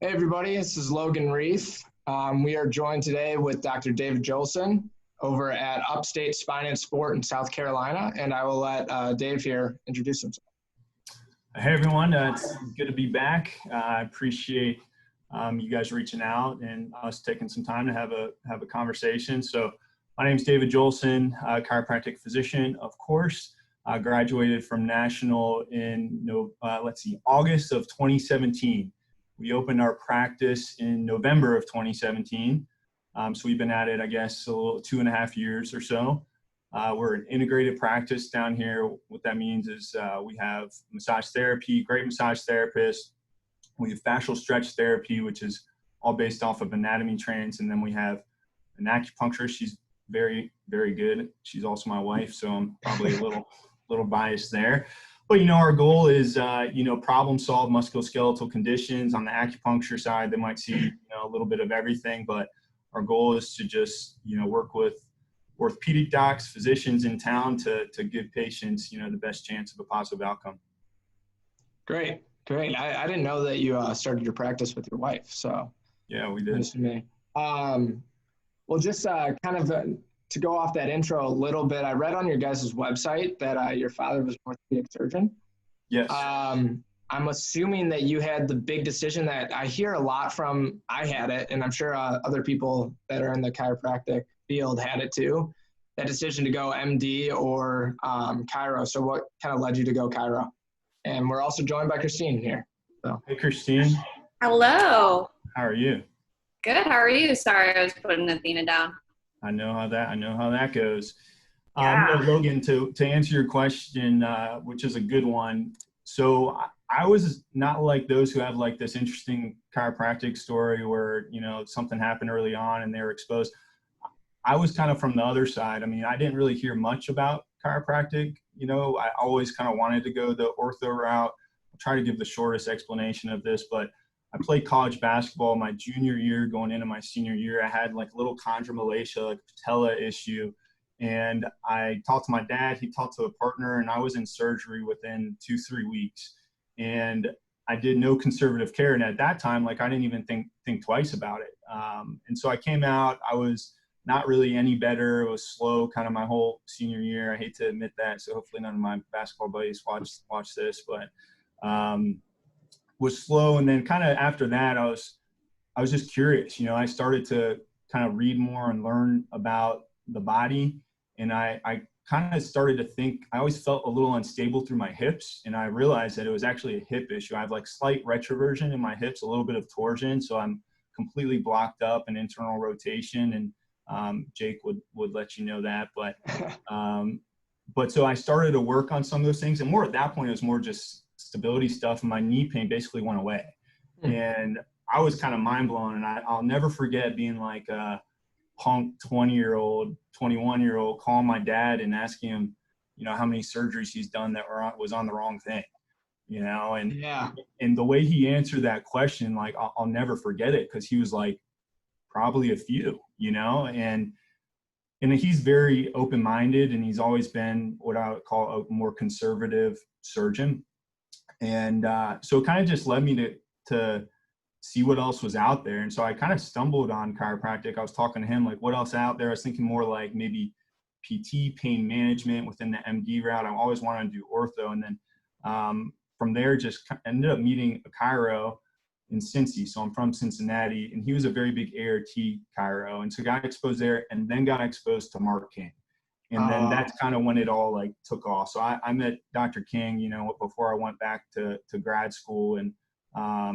Hey everybody, this is Logan Reith. We are joined today with Dr. David Jolson over at Upstate Spine and Sport in South Carolina, and I will let Dave here introduce himself. Hey everyone, it's good to be back. I appreciate you guys reaching out and us taking some time to have a conversation. So my name is David Jolson, chiropractic physician, of course. I graduated from National in August of 2017. We opened our practice in November of 2017. So we've been at it, I guess, a little 2.5 years or so. We're an integrated practice down here. What that means is we have massage therapy, great massage therapists. We have fascial stretch therapy, which is all based off of anatomy trains. And then we have an acupuncturist. She's very, very good. She's also my wife, so I'm probably a little biased there. But, our goal is, problem solve musculoskeletal conditions. On the acupuncture side, they might see, a little bit of everything. But our goal is to just, work with orthopedic docs, physicians in town to give patients, the best chance of a positive outcome. Great. I didn't know that you started your practice with your wife. So yeah, we did. Nice to me. Well, just to go off that intro a little bit, I read on your guys' website that your father was an orthopedic surgeon. Yes. I'm assuming that you had the big decision that I hear a lot from. I had it, and I'm sure other people that are in the chiropractic field had it too. That decision to go MD or chiro. So what kind of led you to go chiro? And we're also joined by Christine here. So. Hey, Christine. Hello. How are you? Good. How are you? Sorry, I was putting Athena down. I know how that goes. Yeah. Logan, to answer your question, which is a good one. So I was not like those who have like this interesting chiropractic story where, something happened early on and they were exposed. I was kind of from the other side. I mean, I didn't really hear much about chiropractic. I always kind of wanted to go the ortho route. I'll try to give the shortest explanation of this, but I played college basketball my junior year going into my senior year. I had like a little chondromalacia, like patella issue. And I talked to my dad, he talked to a partner, and I was in surgery within 2-3 weeks. And I did no conservative care. And at that time, like I didn't even think twice about it. And so I came out, I was not really any better. It was slow kind of my whole senior year. I hate to admit that. So hopefully none of my basketball buddies watch this, but was slow. And then kind of after that, I was just curious. I started to kind of read more and learn about the body. And I kind of started to think, I always felt a little unstable through my hips. And I realized that it was actually a hip issue. I have like slight retroversion in my hips, a little bit of torsion. So I'm completely blocked up in internal rotation. And Jake would let you know that. But so I started to work on some of those things. And more at that point, it was more just stability stuff. And my knee pain basically went away. And I was kind of mind blown. And I'll never forget being like a punk 20-year-old, 21-year-old calling my dad and asking him, how many surgeries he's done that was on the wrong thing, and yeah. And the way he answered that question, like I'll never forget it, because he was like, probably a few, and he's very open-minded, and he's always been what I would call a more conservative surgeon. And so it kind of just led me to see what else was out there. And so I kind of stumbled on chiropractic. I was talking to him, like, what else out there? I was thinking more like maybe PT, pain management within the MD route. I always wanted to do ortho. And then from there, just ended up meeting a chiro in Cincy. So I'm from Cincinnati, and he was a very big ART chiro. And so got exposed there, and then got exposed to Mark King. And then that's kind of when it all like took off. So I met Dr. King, before I went back to grad school. And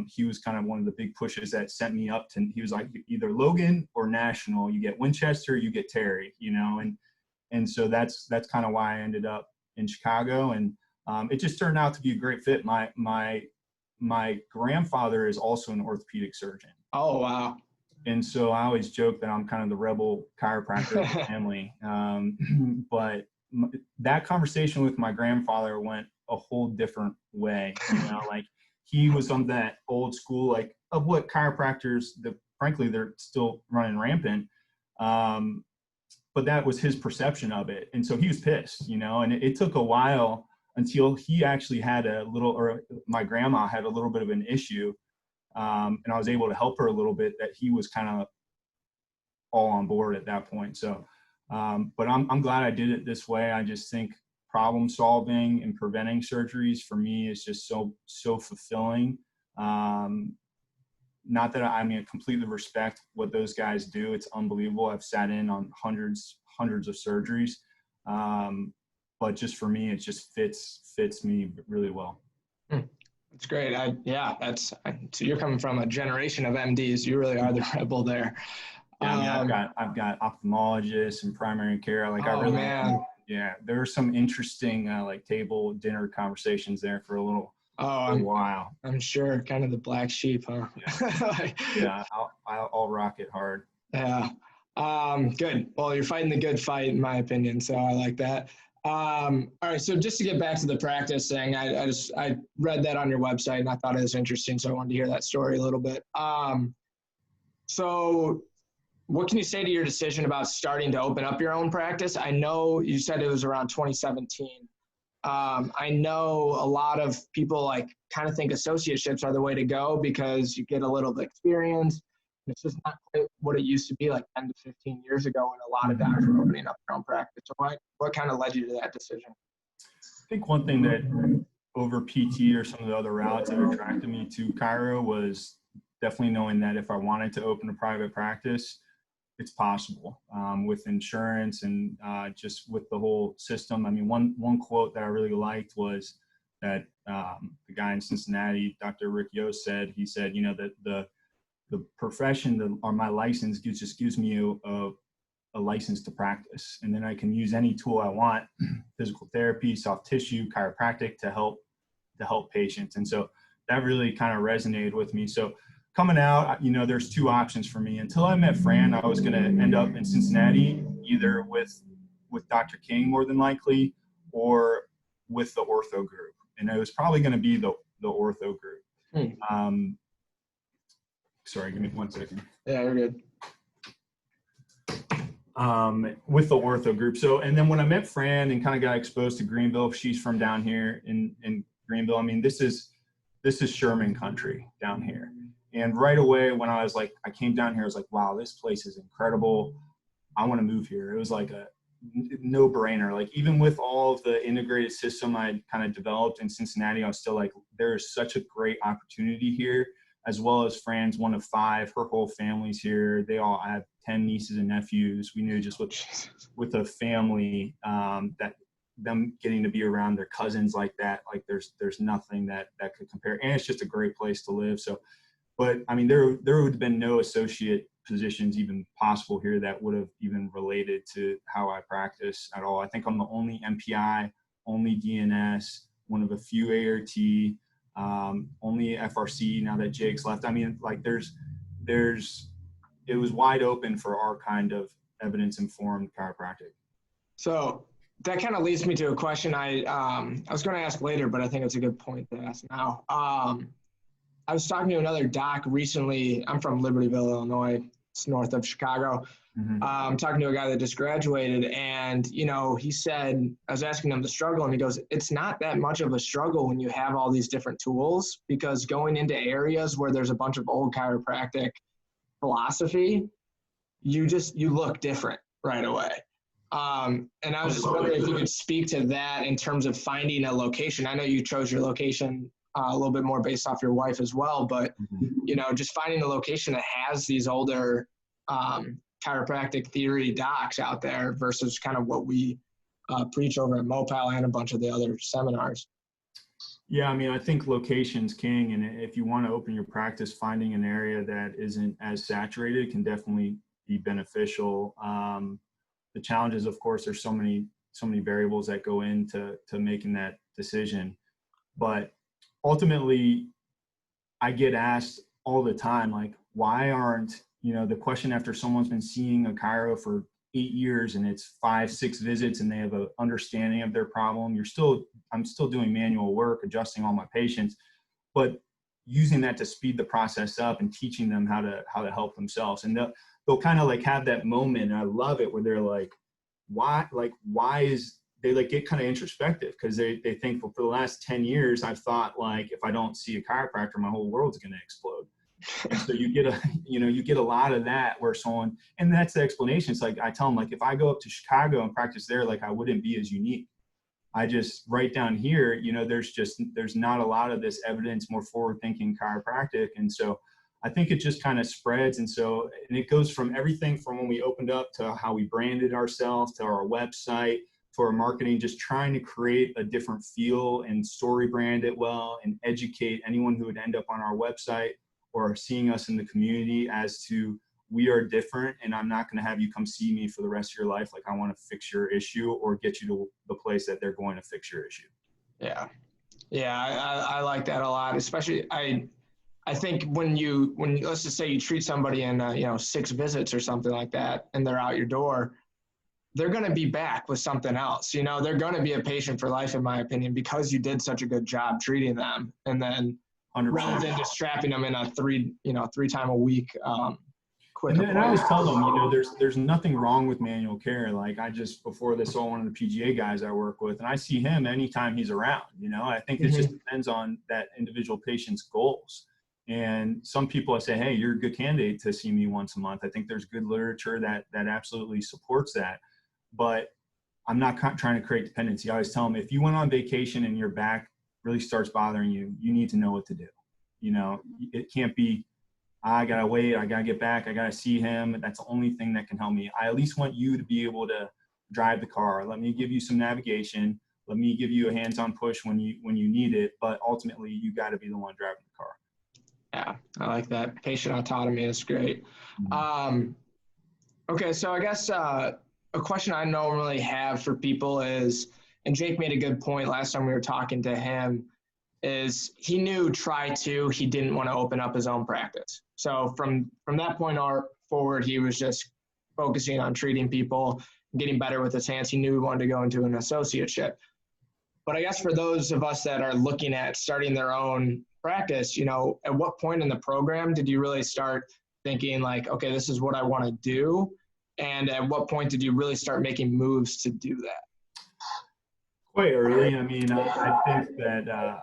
he was kind of one of the big pushes that sent me up to, he was like, either Logan or National, you get Winchester, you get Terry, and so that's kind of why I ended up in Chicago. And it just turned out to be a great fit. My grandfather is also an orthopedic surgeon. Oh, wow. And so I always joke that I'm kind of the rebel chiropractor of the family. But that conversation with my grandfather went a whole different way, like he was on that old school, like of what chiropractors, frankly, they're still running rampant. But that was his perception of it. And so he was pissed, and it took a while until he actually had my grandma had a little bit of an issue and I was able to help her a little bit, that he was kind of all on board at that point. So, but I'm glad I did it this way. I just think problem solving and preventing surgeries for me is just so fulfilling. Not that I completely respect what those guys do. It's unbelievable. I've sat in on hundreds of surgeries. But just for me, it just fits me really well. That's great. So you're coming from a generation of MDs. You really are the rebel there. Yeah, I've got ophthalmologists and primary care. Man. Yeah, there are some interesting like table dinner conversations there for a little while. I'm sure, kind of the black sheep, huh? Yeah, I'll rock it hard. Yeah. Good. Well, you're fighting the good fight, in my opinion. So I like that. All right. So just to get back to the practice thing, I read that on your website and I thought it was interesting. So I wanted to hear that story a little bit. So what can you say to your decision about starting to open up your own practice? I know you said it was around 2017. I know a lot of people like kind of think associateships are the way to go because you get a little bit of experience. It's just not quite what it used to be like 10 to 15 years ago when a lot of docs were opening up their own practice. So what kind of led you to that decision? I think one thing that over PT or some of the other routes that attracted me to chiro was definitely knowing that if I wanted to open a private practice, it's possible with insurance and just with the whole system. I mean, one quote that I really liked was that the guy in Cincinnati, Dr. Rick Yost he said, you know, that the profession or my license just gives me a license to practice. And then I can use any tool I want, physical therapy, soft tissue, chiropractic to help patients. And so that really kind of resonated with me. So coming out, you know, there's two options for me. Until I met Fran, I was going to end up in Cincinnati, either with Dr. King more than likely, or with the ortho group. And it was probably going to be the ortho group. Sorry, give me 1 second. Yeah, you're good. With the ortho group. So, and then when I met Fran and kind of got exposed to Greenville, she's from down here in Greenville. I mean, this is Sherman country down here. And right away, when I came down here, I was like, wow, this place is incredible. I want to move here. It was like a no-brainer. Like, even with all of the integrated system I kind of developed in Cincinnati, I was still like, there is such a great opportunity here, as well as Fran's one of 5. Her whole family's here. They all have 10 nieces and nephews. We knew just with a family that them getting to be around their cousins like that, like there's nothing that could compare. And it's just a great place to live. So, but I mean, there would have been no associate positions even possible here that would have even related to how I practice at all. I think I'm the only MPI, only DNS, one of a few ART, only FRC now that Jake's left. I mean, like it was wide open for our kind of evidence-informed chiropractic. So that kind of leads me to a question I was going to ask later, but I think it's a good point to ask now. I was talking to another doc recently. I'm from Libertyville, Illinois. It's north of Chicago. Mm-hmm. I'm talking to a guy that just graduated, and, you know, he said, I was asking him the struggle, and he goes, it's not that much of a struggle when you have all these different tools, because going into areas where there's a bunch of old chiropractic philosophy, you look different right away. And I was just wondering if you could speak to that in terms of finding a location. I know you chose your location a little bit more based off your wife as well, but, you know, just finding a location that has these older chiropractic theory docs out there versus kind of what we preach over at Mopal and a bunch of the other seminars. Yeah, I mean, I think location's king, and if you want to open your practice, finding an area that isn't as saturated can definitely be beneficial. The challenge is, of course, there's so many variables that go into making that decision. But ultimately, I get asked all the time, like, why aren't, you know, the question after someone's been seeing a chiro for 8 years and it's 5-6 visits and they have an understanding of their problem. I'm still doing manual work, adjusting all my patients, but using that to speed the process up and teaching them how to help themselves. And they'll kind of like have that moment, and I love it, where they're like, why is they like get kind of introspective, because they think, well, for the last 10 years, I've thought, like, if I don't see a chiropractor, my whole world's going to explode. And so you get you get a lot of that where someone, and that's the explanation. It's like, I tell them, like, if I go up to Chicago and practice there, like, I wouldn't be as unique. I just, right down here, there's not a lot of this evidence, more forward thinking chiropractic. And so I think it just kind of spreads. And it goes from everything from when we opened up to how we branded ourselves, to our website, to our marketing, just trying to create a different feel and story brand it well and educate anyone who would end up on our website or seeing us in the community as to, we are different, and I'm not going to have you come see me for the rest of your life. Like, I want to fix your issue or get you to the place that they're going to fix your issue. Yeah. Yeah. I like that a lot, especially I think when let's just say you treat somebody in 6 visits or something like that, and they're out your door, they're going to be back with something else. They're going to be a patient for life, in my opinion, because you did such a good job treating them. And then 100%. rather than just strapping them in a 3 time a week, quick. And I always tell them, there's nothing wrong with manual care. Like, before this, saw one of the PGA guys I work with, and I see him anytime he's around. I think it just depends on that individual patient's goals. And some people, I say, hey, you're a good candidate to see me once a month. I think there's good literature that absolutely supports that. But I'm not trying to create dependency. I always tell them, if you went on vacation and your back really starts bothering you, you need to know what to do. It can't be, I got to wait, I got to get back, I got to see him. That's the only thing that can help me. I at least want you to be able to drive the car. Let me give you some navigation. Let me give you a hands-on push when you need it. But ultimately, you got to be the one driving the car. Yeah, I like that. Patient autonomy is great. Okay, so I guess a question I normally have for people is, and Jake made a good point last time we were talking to him, is he knew he didn't want to open up his own practice. So from that point forward, he was just focusing on treating people, getting better with his hands. He knew he wanted to go into an associateship. But I guess for those of us that are looking at starting their own practice, at what point in the program did you really start thinking like, okay, this is what I want to do? And at what point did you really start making moves to do that? Quite early. I mean, I think that,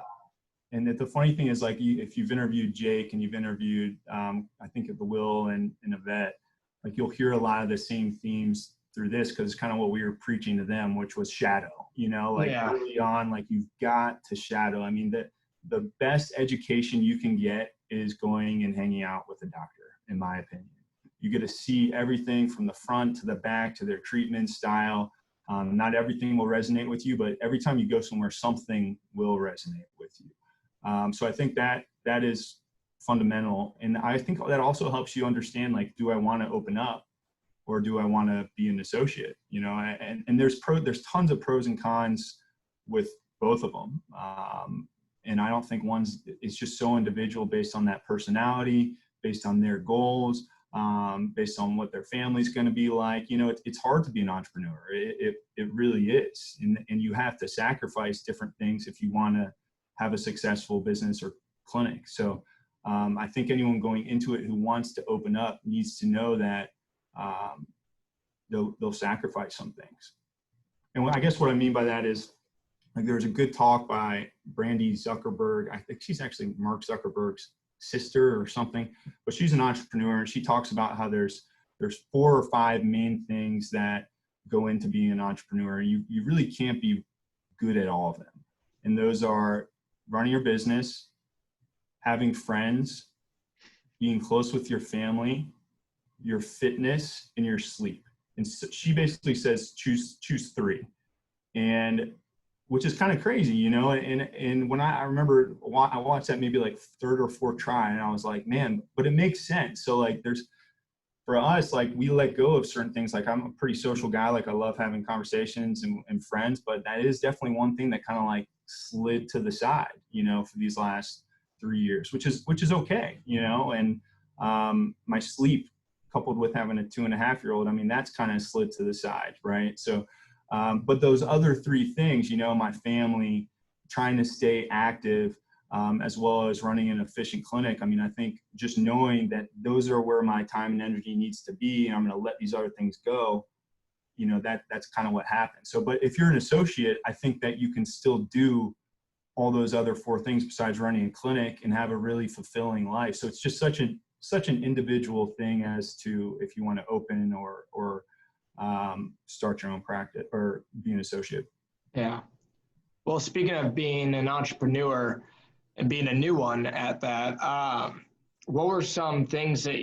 and the funny thing is, like, if you've interviewed Jake and you've interviewed, I think of the Will and Yvette, like, you'll hear a lot of the same themes through this, because it's kind of what we were preaching to them, which was shadow. Early on, like, you've got to shadow. I mean, the best education you can get is going and hanging out with a doctor, in my opinion. You get to see everything from the front to the back to their treatment style. Not everything will resonate with you, but every time you go somewhere, something will resonate with you. So I think that is fundamental. And I think that also helps you understand, like, do I want to open up or do I want to be an associate? And there's tons of pros and cons with both of them. And I don't think it's just so individual, based on that personality, based on their goals, based on what their family's going to be like. It's hard to be an entrepreneur. It really is. And you have to sacrifice different things if you want to have a successful business or clinic. So I think anyone going into it who wants to open up needs to know that they'll sacrifice some things. And I guess what I mean by that is, like, there's a good talk by Brandy Zuckerberg. I think she's actually Mark Zuckerberg's sister or something, but she's an entrepreneur, and she talks about how there's 4 or 5 main things that go into being an entrepreneur. You really can't be good at all of them. And those are running your business, having friends, being close with your family, your fitness, and your sleep. And so she basically says, choose 3. And which is kind of crazy, and when I remember I watched that maybe like 3rd or 4th try, and I was like, man, but it makes sense. So, like, for us, like, we let go of certain things. Like, I'm a pretty social guy. Like, I love having conversations and friends, but that is definitely one thing that kind of like slid to the side, for these last 3 years, which is okay, and my sleep, coupled with having a 2.5-year-old, I mean, that's kind of slid to the side. Right. So, but those other 3 things, my family, trying to stay active, as well as running an efficient clinic. I mean, I think just knowing that those are where my time and energy needs to be, and I'm going to let these other things go, that's kind of what happens. So, but if you're an associate, I think that you can still do all those other 4 things besides running a clinic and have a really fulfilling life. So it's just such an individual thing as to if you want to open or start your own practice or be an associate. Yeah. Well, speaking of being an entrepreneur and being a new one at that, what were some things that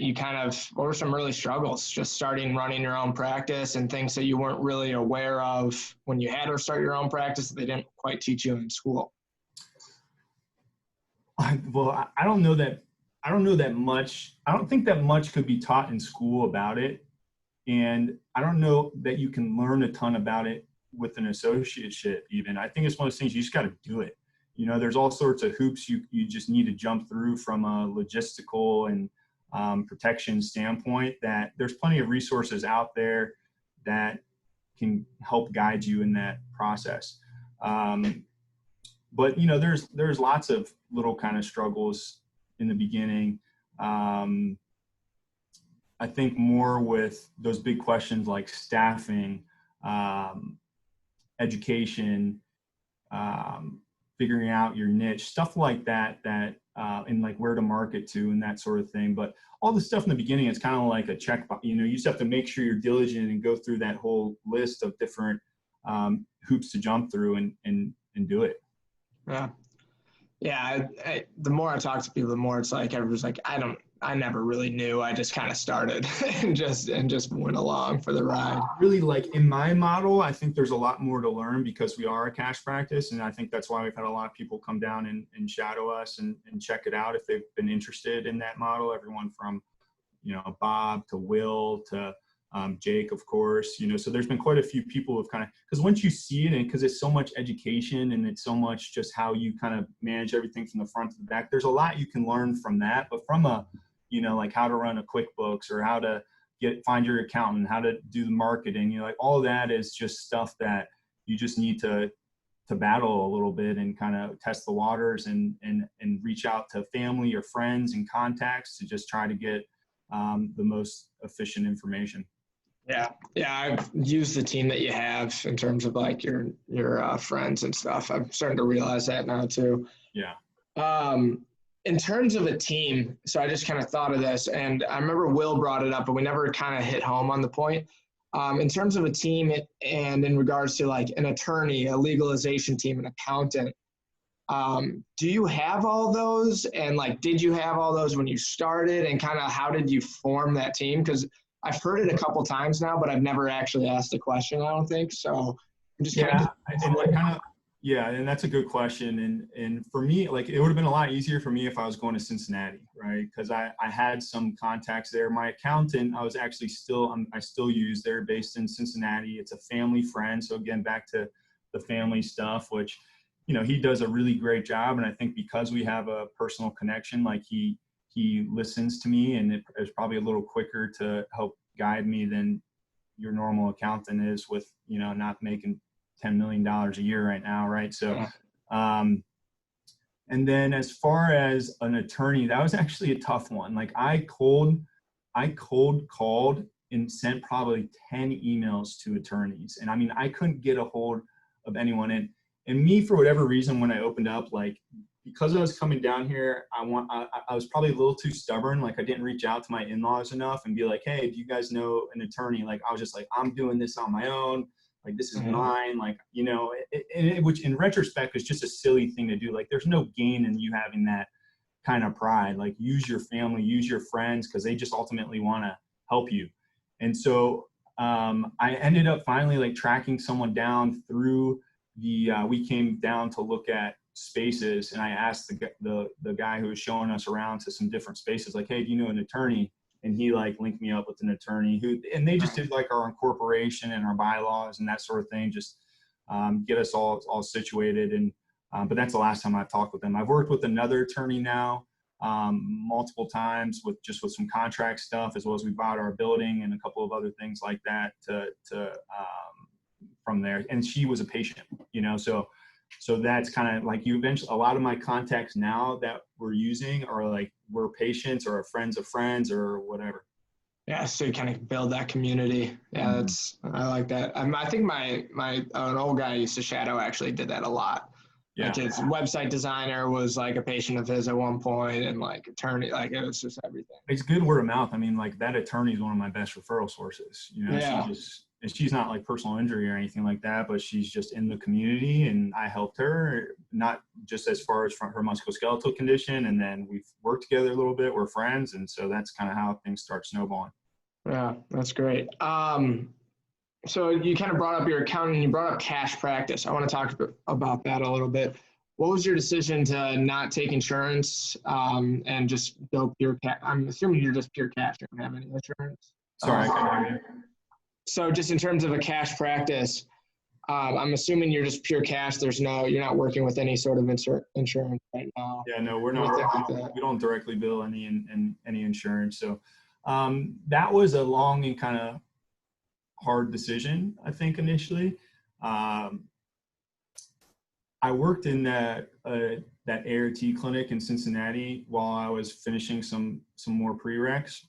what were some early struggles just running your own practice and things that you weren't really aware of when you had to start your own practice that they didn't quite teach you in school? I don't know that much. I don't think that much could be taught in school about it. And I don't know that you can learn a ton about it with an associateship even. I think it's one of those things you just got to do it. You know, there's all sorts of hoops you just need to jump through from a logistical and protection standpoint, that there's plenty of resources out there that can help guide you in that process. But, you know, there's lots of little kind of struggles in the beginning. I think more with those big questions like staffing, education, figuring out your niche, stuff like that, and like where to market to and that sort of thing. But all the stuff in the beginning, it's kind of like a check, you know, you just have to make sure you're diligent and go through that whole list of different hoops to jump through and do it. Yeah. Yeah. The more I talk to people, the more it's like, everyone's like, I never really knew. I just kind of started and just went along for the ride. Really, like in my model, I think there's a lot more to learn because we are a cash practice. And I think that's why we've had a lot of people come down and shadow us and check it out if they've been interested in that model. Everyone from, you know, Bob to Will to Jake, of course, you know, so there's been quite a few people who've kind of, because once you see it, and because it's so much education and it's so much just how you kind of manage everything from the front to the back, there's a lot you can learn from that. But from a, you know, like how to run a QuickBooks or how to find your accountant, how to do the marketing, you know, like all of that is just stuff that you just need to battle a little bit and kind of test the waters and reach out to family or friends and contacts to just try to get the most efficient information. Yeah. I've used the team that you have in terms of like your friends and stuff. I'm starting to realize that now too. Yeah. In terms of a team, so I just kind of thought of this, and I remember Will brought it up, but we never kind of hit home on the point. In terms of a team and in regards to like an attorney, a legalization team, an accountant, do you have all those? And like, did you have all those when you started, and kind of how did you form that team? Because I've heard it a couple times now, but I've never actually asked the question, I don't think. So I'm just yeah, and that's a good question. And for me, like it would have been a lot easier for me if I was going to Cincinnati, right? Because I had some contacts there. My accountant, I still use. They're based in Cincinnati. It's a family friend. So again, back to the family stuff, which, you know, he does a really great job. And I think because we have a personal connection, like he listens to me, and it's probably a little quicker to help guide me than your normal accountant is with, you know, not making $10 million a year right now. Right. So, and then as far as an attorney, that was actually a tough one. Like I cold called and sent probably 10 emails to attorneys. And I mean, I couldn't get a hold of anyone. And me, for whatever reason, when I opened up, like, because I was coming down here, I was probably a little too stubborn. Like I didn't reach out to my in-laws enough and be like, hey, do you guys know an attorney? Like I was just like, I'm doing this on my own. Like, this is mine. Like, you know, which in retrospect is just a silly thing to do. Like, there's no gain in you having that kind of pride. Like, use your family, use your friends, because they just ultimately want to help you. And so I ended up finally like tracking someone down through we came down to look at spaces, and I asked the guy who was showing us around to some different spaces, like, hey, do you know an attorney? And he like linked me up with an attorney and they just did like our incorporation and our bylaws and that sort of thing, just get us all situated. And but that's the last time I've talked with them. I've worked with another attorney now multiple times with some contract stuff, as well as we bought our building and a couple of other things like that from there. And she was a patient, you know, so that's kind of like a lot of my contacts now that we're using are like, we're patients or friends of friends or whatever. Yeah. So you kind of build that community. Yeah. I like that. I think my an old guy I used to shadow actually did that a lot. Yeah. Like his website designer was like a patient of his at one point, and like attorney, like it was just everything. It's good word of mouth. I mean, like that attorney is one of my best referral sources. You know, Yeah. she's not like personal injury or anything like that, but she's just in the community, and I helped her, not just as far as from her musculoskeletal condition, and then we've worked together a little bit. We're friends, and so that's kind of how things start snowballing. Yeah, that's great. So you kind of brought up your accounting, you brought up cash practice. I want to talk about that a little bit. What was your decision to not take insurance and just go pure cash? I'm assuming you're just pure cash. You don't have any insurance. Sorry, I couldn't hear you. So just in terms of a cash practice, I'm assuming you're just pure cash. You're not working with any sort of insurance right now. Yeah, no, we're not. We don't directly bill any insurance. So that was a long and kind of hard decision, I think, initially. I worked in that ART clinic in Cincinnati while I was finishing some more prereqs,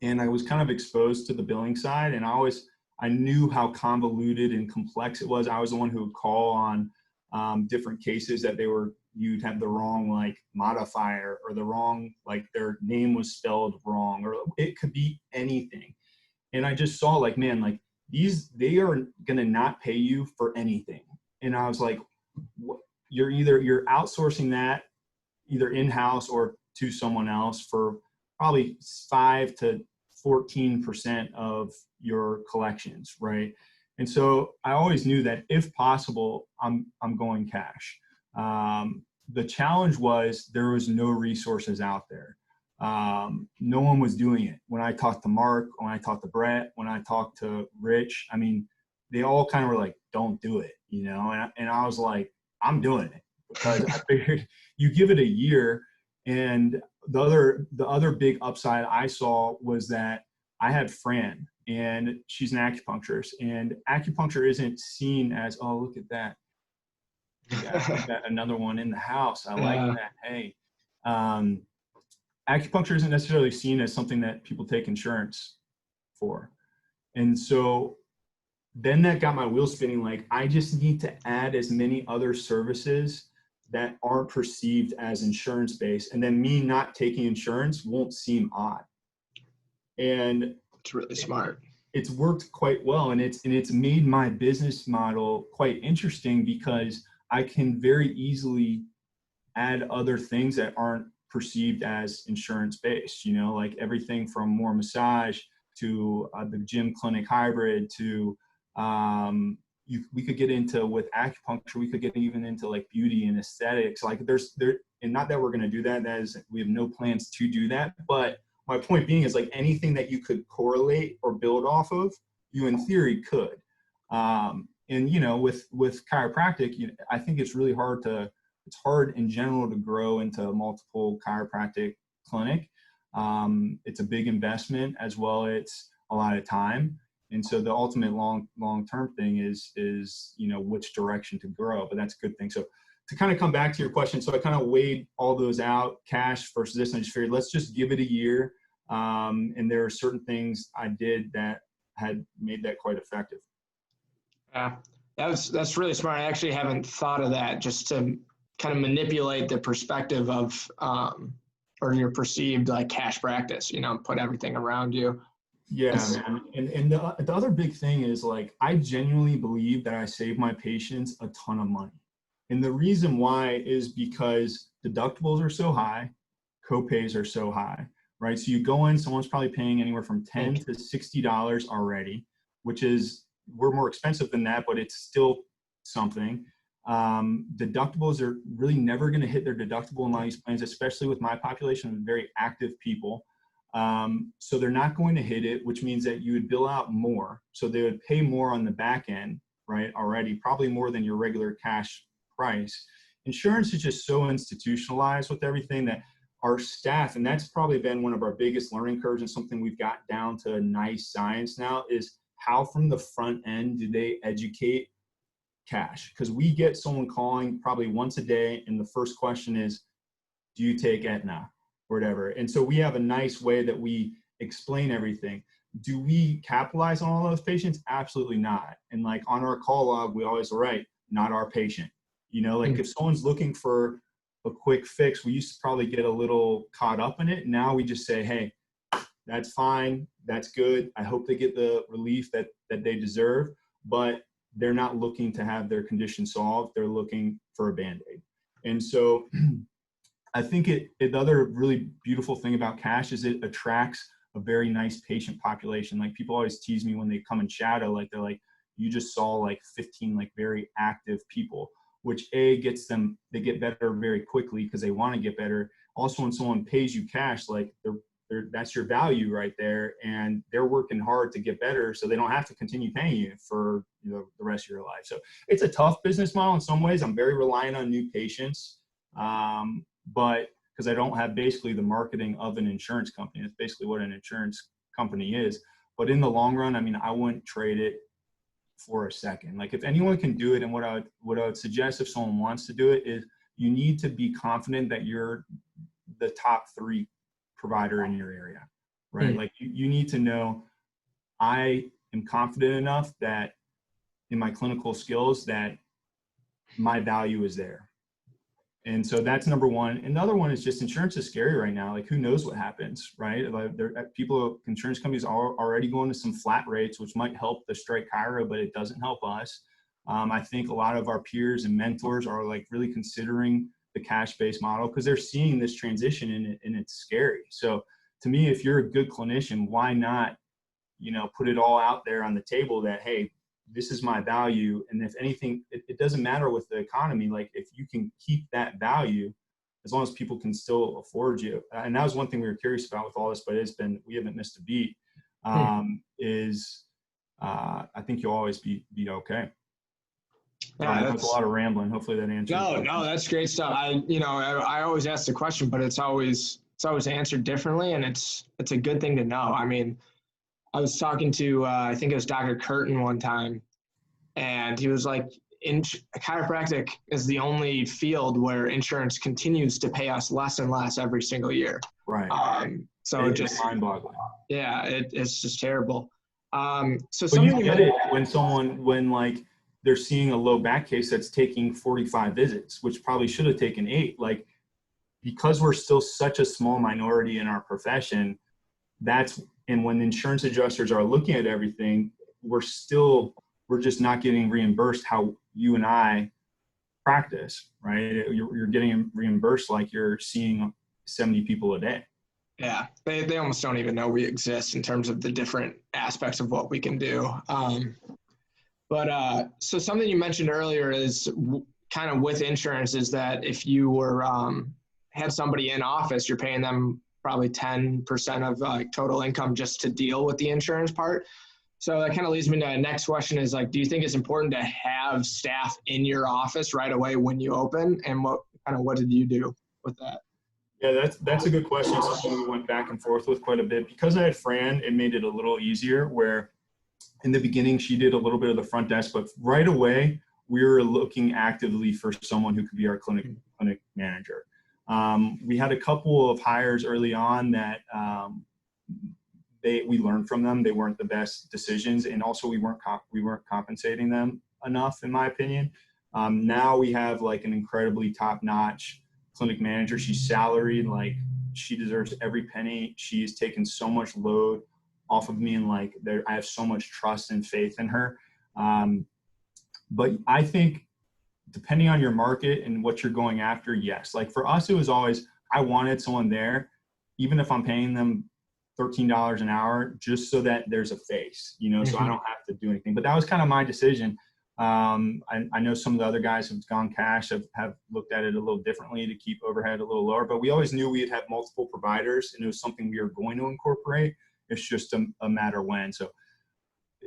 and I was kind of exposed to the billing side, and I knew how convoluted and complex it was. I was the one who would call on different cases that you'd have the wrong like modifier, or the wrong, like their name was spelled wrong, or it could be anything. And I just saw like, man, like they are going to not pay you for anything. And I was like, you're outsourcing that either in-house or to someone else for probably 5 to 14% of your collections. Right. And so I always knew that if possible, I'm going cash. The challenge was there was no resources out there. No one was doing it. When I talked to Mark, when I talked to Brett, when I talked to Rich, I mean, they all kind of were like, don't do it, you know? And I was like, I'm doing it, because I figured you give it a year. And the other big upside I saw was that I had Fran, and she's an acupuncturist, and acupuncture isn't seen as, oh, look at that. Yeah, got another one in the house. I like that. Hey, acupuncture isn't necessarily seen as something that people take insurance for. And so then that got my wheels spinning. Like, I just need to add as many other services that aren't perceived as insurance based. And then me not taking insurance won't seem odd. And it's really smart. It's worked quite well. And it's made my business model quite interesting, because I can very easily add other things that aren't perceived as insurance based, you know, like everything from more massage to the gym clinic hybrid to we could get into, with acupuncture, we could get even into like beauty and aesthetics. Like and not that we're going to do that, we have no plans to do that. But my point being is, like, anything that you could correlate or build off of, you in theory could. And, you know, with chiropractic, I think it's really hard in general to grow into a multiple chiropractic clinic. It's a big investment, as well. It's a lot of time. And so the ultimate long-term thing is, you know, which direction to grow, but that's a good thing. So to kind of come back to your question, so I kind of weighed all those out, cash versus this, and I just figured, let's just give it a year. And there are certain things I did that had made that quite effective. Yeah, that's really smart. I actually haven't thought of that, just to kind of manipulate the perspective of, or your perceived like cash practice, you know, put everything around you. Yeah, man. And the other big thing is, like, I genuinely believe that I save my patients a ton of money. And the reason why is because deductibles are so high, copays are so high, right? So you go in, someone's probably paying anywhere from $10 to $60 already, which is, we're more expensive than that, but it's still something. Deductibles are really never going to hit their deductible in a lot of these plans, especially with my population of very active people. So they're not going to hit it, which means that you would bill out more. So they would pay more on the back end, right? Already, probably more than your regular cash price. Insurance is just so institutionalized with everything that our staff, and that's probably been one of our biggest learning curves, and something we've got down to a nice science now, is how from the front end do they educate cash? Because we get someone calling probably once a day, and the first question is, do you take Aetna or whatever? And so we have a nice way that we explain everything. Do we capitalize on all those patients? Absolutely not. And like on our call log, we always write, not our patient. You know, like if someone's looking for a quick fix, we used to probably get a little caught up in it. Now we just say, hey, that's fine. That's good. I hope they get the relief that they deserve, but they're not looking to have their condition solved. They're looking for a Band-Aid. And so I think the other really beautiful thing about cash is it attracts a very nice patient population. Like people always tease me when they come and shadow, like they're like, you just saw like 15 like very active people, which gets them, they get better very quickly because they want to get better. Also, when someone pays you cash, like that's your value right there, and they're working hard to get better, so they don't have to continue paying you for the rest of your life. So it's a tough business model in some ways. I'm very reliant on new patients, but because I don't have basically the marketing of an insurance company. It's basically what an insurance company is. But in the long run, I mean, I wouldn't trade it for a second. Like if anyone can do it, and what I would suggest if someone wants to do it is you need to be confident that you're the top 3 provider in your area, right? Like you need to know, I am confident enough that in my clinical skills that my value is there. And so that's number one. And the other one is just insurance is scary right now. Like who knows what happens, right? Like insurance companies are already going to some flat rates, which might help the straight chiro, but it doesn't help us. I think a lot of our peers and mentors are like really considering the cash-based model because they're seeing this transition and it's scary. So to me, if you're a good clinician, why not, put it all out there on the table that, hey, this is my value. And if anything, it doesn't matter with the economy. Like if you can keep that value, as long as people can still afford you. And that was one thing we were curious about with all this, but we haven't missed a beat, I think you'll always be okay. Yeah, that's a lot of rambling. Hopefully that answers. No, that's great stuff. I always ask the question, but it's always answered differently, and it's a good thing to know. I mean, I was talking to I think it was Dr. Curtin one time, and he was like, chiropractic is the only field where insurance continues to pay us less and less every single year. Right. So it's just mind-boggling. Yeah, it's just terrible. So but you get it when like they're seeing a low back case that's taking 45 visits, which probably should have taken 8. Like, because we're still such a small minority in our profession, and when insurance adjusters are looking at everything, we're just not getting reimbursed how you and I practice, right? You're getting reimbursed like you're seeing 70 people a day. Yeah, they almost don't even know we exist in terms of the different aspects of what we can do. But so something you mentioned earlier is kind of with insurance is that if you were had somebody in office, you're paying them probably 10% of total income just to deal with the insurance part. So that kind of leads me to the next question is like, do you think it's important to have staff in your office right away when you open? And what did you do with that? Yeah, that's a good question. It's something we went back and forth with quite a bit. Because I had Fran, it made it a little easier where in the beginning she did a little bit of the front desk, but right away we were looking actively for someone who could be our clinic manager. We had a couple of hires early on that we learned from them. They weren't the best decisions, and also we weren't compensating them enough, in my opinion. Now we have like an incredibly top-notch clinic manager. She's salaried, like she deserves every penny. She's taken so much load off of me, and like I have so much trust and faith in her. But I think depending on your market and what you're going after, yes. Like for us, it was always, I wanted someone there, even if I'm paying them $13 an hour, just so that there's a face, so I don't have to do anything. But that was kind of my decision. I know some of the other guys who've gone cash have looked at it a little differently to keep overhead a little lower, but we always knew we'd have multiple providers and it was something we were going to incorporate. It's just a matter when. So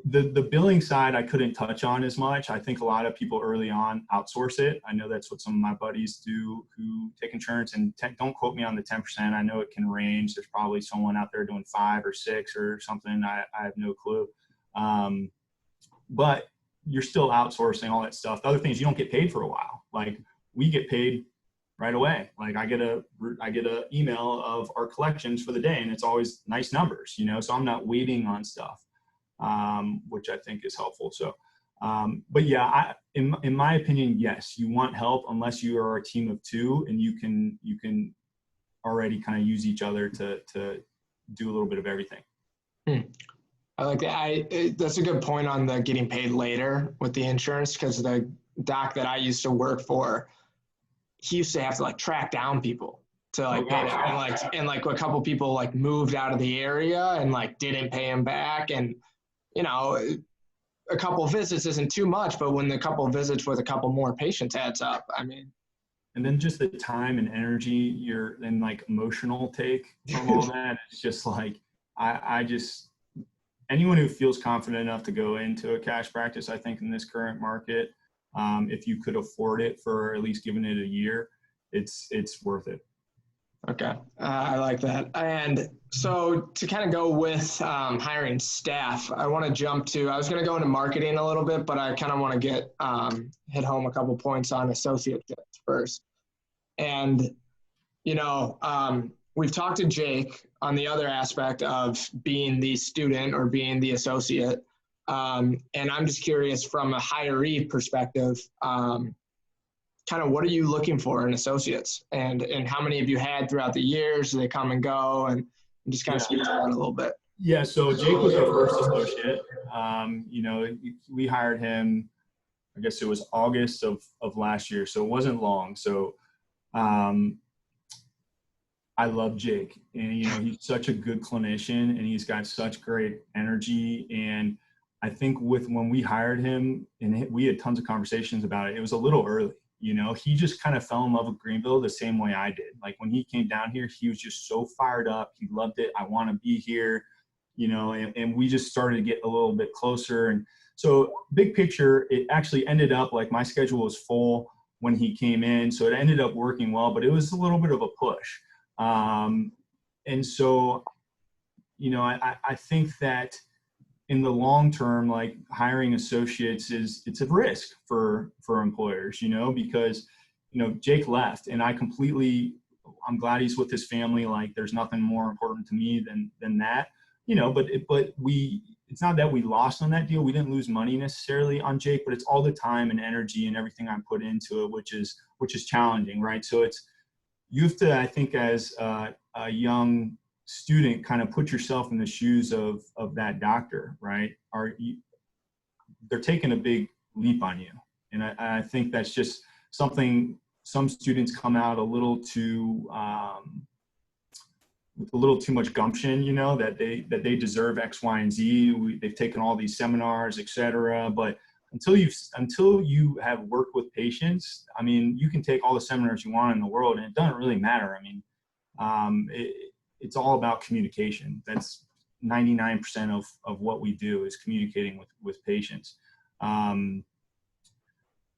the billing side, I couldn't touch on as much. I think a lot of people early on outsource it. I know that's what some of my buddies do who take insurance, and don't quote me on the 10%. I know it can range. There's probably someone out there doing 5 or 6 or something. I have no clue. But you're still outsourcing all that stuff. The other thing is you don't get paid for a while. Like we get paid right away. Like I get a email of our collections for the day, and it's always nice numbers, so I'm not waiting on stuff, which I think is helpful. So But yeah, in my opinion, yes, you want help unless you are a team of two and you can already kind of use each other to do a little bit of everything. I like that. That's a good point on the getting paid later with the insurance, because the doc that I used to work for, he used to have to like track down people to like pay them, and like a couple people like moved out of the area and like didn't pay him back, and you know, a couple visits isn't too much, but when the couple visits with a couple more patients adds up, I mean. And then just the time and energy and like emotional take from all that, it's just like, I just, anyone who feels confident enough to go into a cash practice, I think in this current market, if you could afford it for at least giving it a year, it's worth it. Okay, I like that. And so to kind of go with hiring staff, I want to jump to, I was going to go into marketing a little bit, but I kind of want to get hit home a couple points on associates first. And, you know, we've talked to Jake on the other aspect of being the student or being the associate. And I'm just curious from a hiree perspective, kind of what are you looking for in associates, and how many have you had throughout the years? Do they come and go, and just kind of speak to that a little bit? Yeah. So Jake was our first associate. You know, we hired him, I guess it was August of last year. So it wasn't long. So, I love Jake, and, you know, he's such a good clinician and he's got such great energy. And I think when we hired him and we had tons of conversations about it, it was a little early. You know, he just kind of fell in love with Greenville the same way I did. Like when he came down here, he was just so fired up. He loved it. I want to be here, you know, and we just started to get a little bit closer. And so big picture, it actually ended up like my schedule was full when he came in. So it ended up working well, but it was a little bit of a push. And so, you know, I think that in the long term, like hiring associates it's a risk for employers, you know, because, you know, Jake left and I'm glad he's with his family. Like there's nothing more important to me than that, you know, but it's not that we lost on that deal. We didn't lose money necessarily on Jake, but it's all the time and energy and everything I put into it, which is challenging. Right. So you have to, I think, as a young student, kind of put yourself in the shoes of that doctor, right? They're taking a big leap on you. And I think that's just something some students come out a little too, with a little too much gumption, you know, that they deserve X, Y, and Z. They've taken all these seminars, et cetera. But until you have worked with patients, I mean, you can take all the seminars you want in the world and it doesn't really matter. I mean, it's all about communication. That's 99% of what we do is communicating with patients.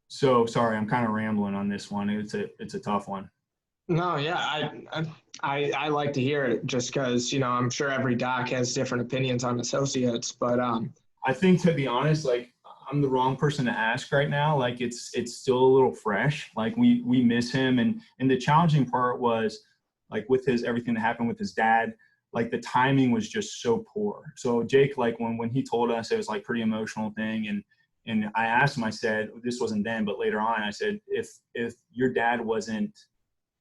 So sorry, I'm kind of rambling on this one. It's a tough one. No, yeah, I like to hear it just because, you know, I'm sure every doc has different opinions on associates, but I think, to be honest, like I'm the wrong person to ask right now. Like it's still a little fresh. Like we miss him, and the challenging part was like with everything that happened with his dad, like the timing was just so poor. So Jake, like when he told us, it was like pretty emotional thing. And I asked him, I said, this wasn't then, but later on, I said, if your dad wasn't,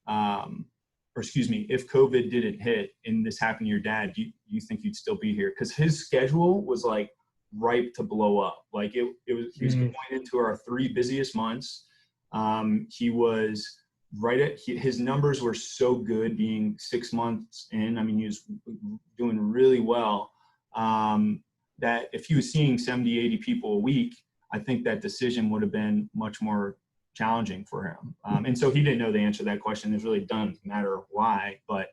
if COVID didn't hit and this happened to your dad, do you think you'd still be here? Because his schedule was like ripe to blow up. Like he was going into our 3 busiest months. He was his numbers were so good being 6 months in. I mean, he was doing really well, that if he was seeing 70, 80 people a week, I think that decision would have been much more challenging for him. And so he didn't know the answer to that question. It really doesn't matter why, but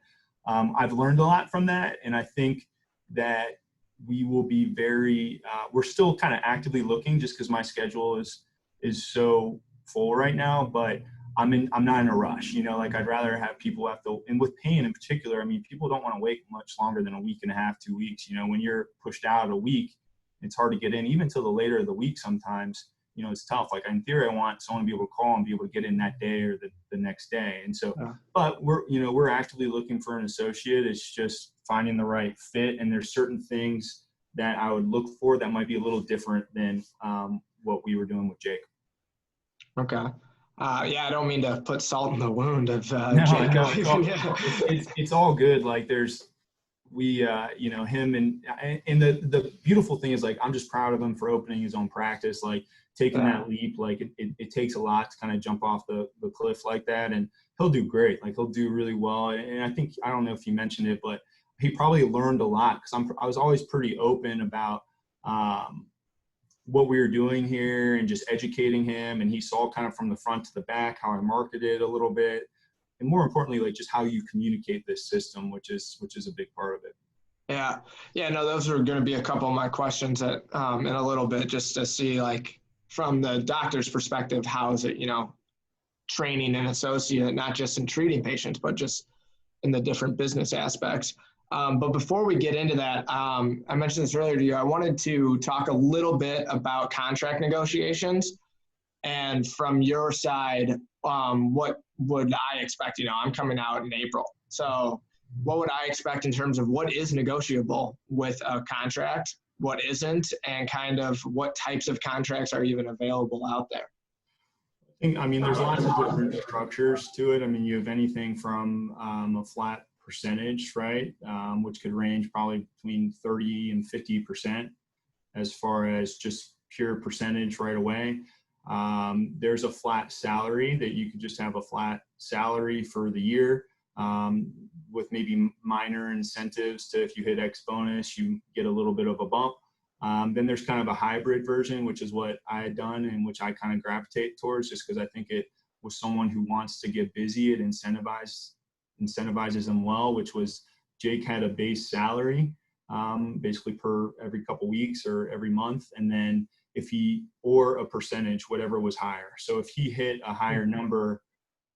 I've learned a lot from that. And I think that we will be we're still kind of actively looking just because my schedule is so full right now, but I'm not in a rush, you know, like I'd rather have people and with pain in particular, I mean, people don't want to wait much longer than a week and a half, 2 weeks. You know, when you're pushed out a week, it's hard to get in even till the later of the week. Sometimes, you know, it's tough. Like in theory, I want someone to be able to call and be able to get in that day or the next day. And so, but we're actively looking for an associate. It's just finding the right fit. And there's certain things that I would look for that might be a little different than what we were doing with Jake. Okay. Yeah, I don't mean to put salt in the wound of No, Jake. no, Yeah. it's all good. Like him and the beautiful thing is, like, I'm just proud of him for opening his own practice, like taking that leap. Like it takes a lot to kind of jump off the cliff like that, and he'll do great. Like, he'll do really well. And I don't know if you mentioned it, but he probably learned a lot, because I was always pretty open about what we were doing here and just educating him. And he saw kind of from the front to the back how I marketed a little bit. And more importantly, like, just how you communicate this system, which is a big part of it. Yeah. Yeah. No, those are going to be a couple of my questions that, in a little bit, just to see, like, from the doctor's perspective, how is it, training an associate, not just in treating patients, but just in the different business aspects. But before we get into that, I mentioned this earlier to you, I wanted to talk a little bit about contract negotiations. And from your side, what would I expect? I'm coming out in April. So what would I expect in terms of what is negotiable with a contract, what isn't, and kind of what types of contracts are even available out there? There's lots of different structures to it. You have anything from a flat percentage, right, which could range probably between 30 and 50% as far as just pure percentage right away. There's a flat salary that you could just have a flat salary for the year, with maybe minor incentives to, if you hit X bonus, you get a little bit of a bump. Then there's kind of a hybrid version, which is what I had done and which I kind of gravitate towards, just because I think it was someone who wants to get busy. It incentivizes them well, which was Jake had a base salary, basically per every couple weeks or every month. And then or a percentage, whatever was higher. So if he hit a higher number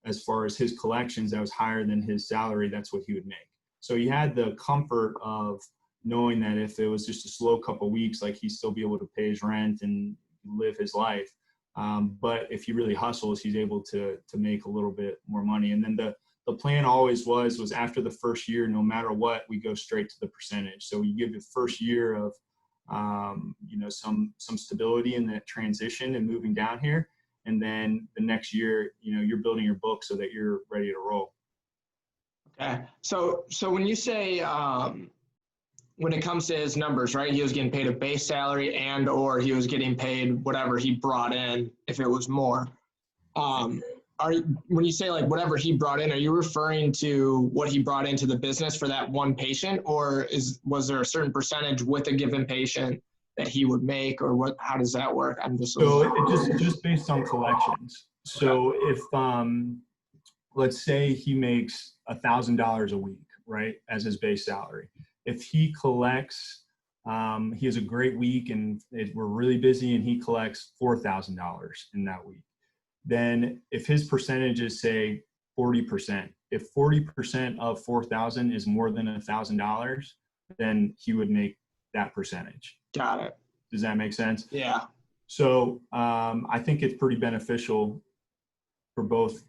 as far as his collections that was higher than his salary, that's what he would make. So he had the comfort of knowing that if it was just a slow couple weeks, like, he'd still be able to pay his rent and live his life. But if he really hustles, he's able to make a little bit more money. And then the plan always was after the first year, no matter what, we go straight to the percentage. So we give the first year of, some stability in that transition and moving down here. And then the next year, you're building your book so that you're ready to roll. Okay. So when you say, when it comes to his numbers, right, he was getting paid a base salary or he was getting paid whatever he brought in, if it was more. When you say, like, whatever he brought in, are you referring to what he brought into the business for that one patient, or was there a certain percentage with a given patient that he would make, or what? How does that work? So it just based on collections. So if let's say he makes $1,000 a week, right, as his base salary. If he collects, he has a great week and we're really busy, and he collects $4,000 in that week. Then if his percentage is, say, 40%, if 40% of 4,000 is more than $1,000, then he would make that percentage. Got it. Does that make sense? Yeah. So I think it's pretty beneficial for both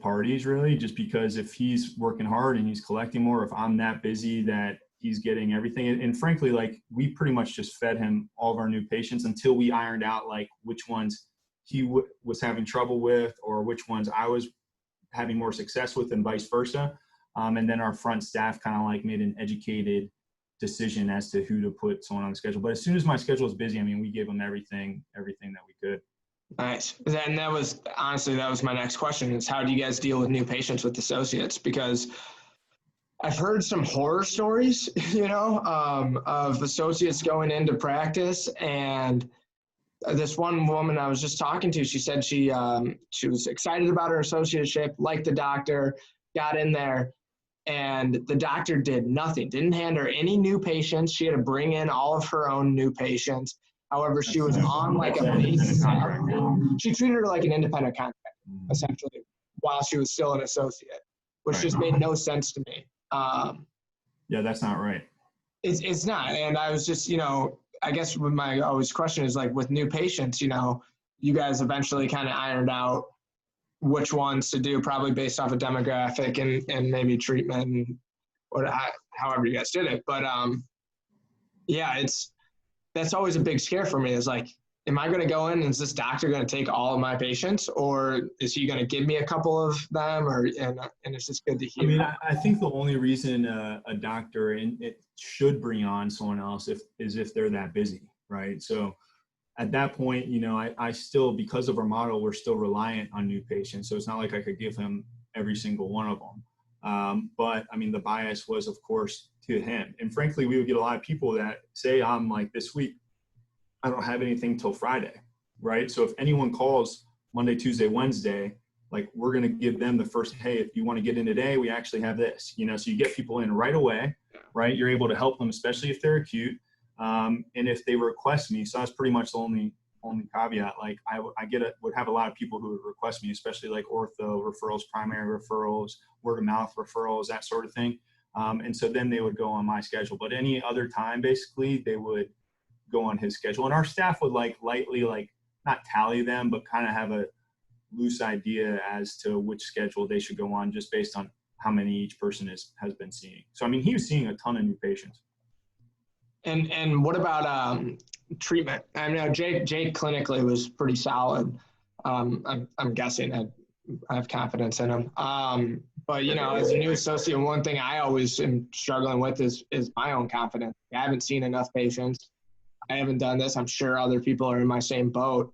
parties, really, just because if he's working hard and he's collecting more, if I'm that busy that he's getting everything. And frankly, like, we pretty much just fed him all of our new patients until we ironed out, like, which ones he was having trouble with, or which ones I was having more success with, and vice versa. And then our front staff kind of, like, made an educated decision as to who to put someone on the schedule. But as soon as my schedule was busy, we gave them everything that we could. Nice. And that was my next question, is how do you guys deal with new patients with associates? Because I've heard some horror stories, of associates going into practice, and this one woman I was just talking to, she said she was excited about her associateship, liked the doctor, got in there, and the doctor did nothing, didn't hand her any new patients. She had to bring in all of her own new patients. However, she was on, like, a base salary. She treated her like an independent contractor, essentially, while she was still an associate, which just made no sense to me. Yeah, that's not right. It's not. And I was just, I guess with my always question is, like, with new patients, you guys eventually kind of ironed out which ones to do, probably based off of demographic and maybe treatment or however you guys did it. But yeah, that's always a big scare for me, is, like, am I going to go in and is this doctor going to take all of my patients, or is he going to give me a couple of them, and it's just good to hear? I mean, I think the only reason a doctor it should bring on someone else is if they're that busy, right? So at that point, you know, I still, because of our model, we're still reliant on new patients. So it's not like I could give him every single one of them. But I mean, the bias was, of course, to him. And frankly, we would get a lot of people that say, I'm like, this week, I don't have anything till Friday, right? So if anyone calls Monday, Tuesday, Wednesday, like we're going to give them the first, hey, if you want to get in today, we actually have this, you know, so you get people in right away, right? You're able to help them, especially if they're acute. And if they request me, so that's pretty much the only caveat. Like I would have a lot of people who would request me, especially like ortho referrals, primary referrals, word of mouth referrals, that sort of thing. And so then they would go on my schedule, but any other time, basically they would go on his schedule, and our staff would like lightly, like not tally them, but kind of have a loose idea as to which schedule they should go on just based on how many each person has been seeing. So, I mean, he was seeing a ton of new patients. And what about treatment? I know Jake clinically was pretty solid. I'm guessing I have confidence in him. But you know, as a new associate, one thing I always am struggling with is my own confidence. I haven't seen enough patients. I haven't done this. I'm sure other people are in my same boat.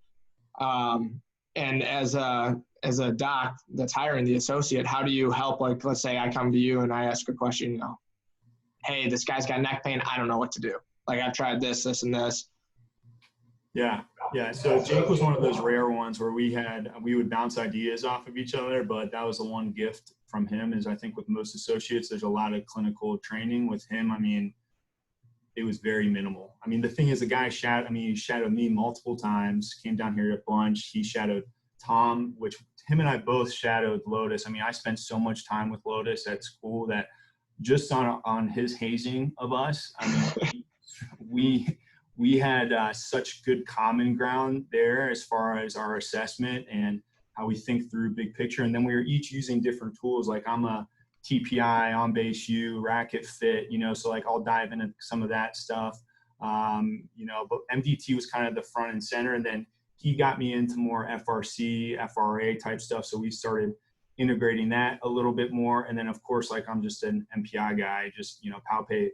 And as a doc that's hiring the associate, how do you help? Like, let's say I come to you and I ask a question, you know, hey, this guy's got neck pain. I don't know what to do. Like, I've tried this, and this. Yeah. So Jake was one of those rare ones where we would bounce ideas off of each other, but that was the one gift from him. Is I think with most associates, there's a lot of clinical training. With him, I mean, it was very minimal. I mean, the thing is, the guy he shadowed me multiple times, came down here a bunch. He shadowed Tom, which him and I both shadowed Lotus. I mean, I spent so much time with Lotus at school that just on his hazing of us, I mean, we had such good common ground there as far as our assessment and how we think through big picture. And then we were each using different tools. Like I'm a TPI, on base U, racket fit, you know, so like I'll dive into some of that stuff, you know, but MDT was kind of the front and center. And then he got me into more FRC, FRA type stuff. So we started integrating that a little bit more. And then of course, like I'm just an MPI guy, just, you know, palpate,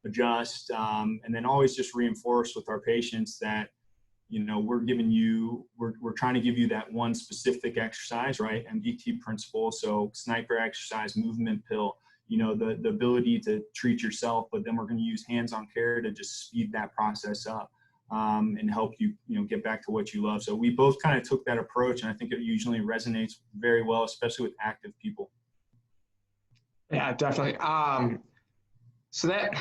adjust, and then always just reinforce with our patients that, you know, we're trying to give you that one specific exercise, right? MDT principle. So sniper exercise, movement pill, you know, the ability to treat yourself, but then we're going to use hands-on care to just speed that process up, and help you, you know, get back to what you love. So we both kind of took that approach, and I think it usually resonates very well, especially with active people. Yeah, definitely. So that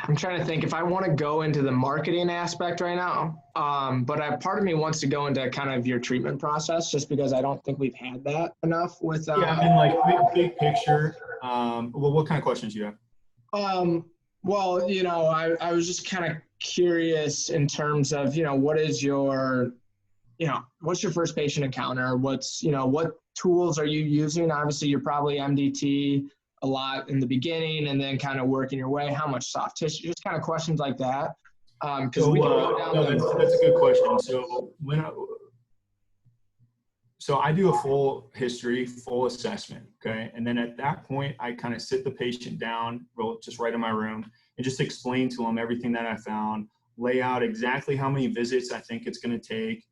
I'm trying to think if I want to go into the marketing aspect right now, but part of me wants to go into kind of your treatment process, just because I don't think we've had that enough with. Yeah, I mean, like big picture. Well, what kind of questions do you have? Well, you know, I was just kind of curious in terms of, you know, what's your first patient encounter? What tools are you using? Obviously, you're probably MDT a lot in the beginning and then kind of working your way. How much soft tissue? Just kind of questions like that. That's a good question. So I do a full history, full assessment, okay? And then at that point, I kind of sit the patient down, just right in my room, and just explain to them everything that I found, lay out exactly how many visits I think it's going to take.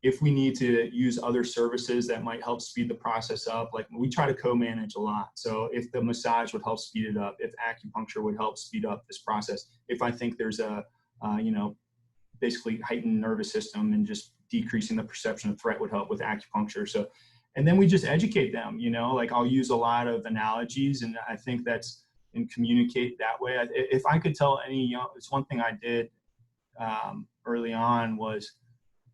If we need to use other services that might help speed the process up, like we try to co-manage a lot. So if the massage would help speed it up, if acupuncture would help speed up this process, if I think there's a, basically heightened nervous system and just decreasing the perception of threat would help with acupuncture. So, and then we just educate them, you know, like I'll use a lot of analogies, and I think and communicate that way. If I could tell it's one thing I did early on was,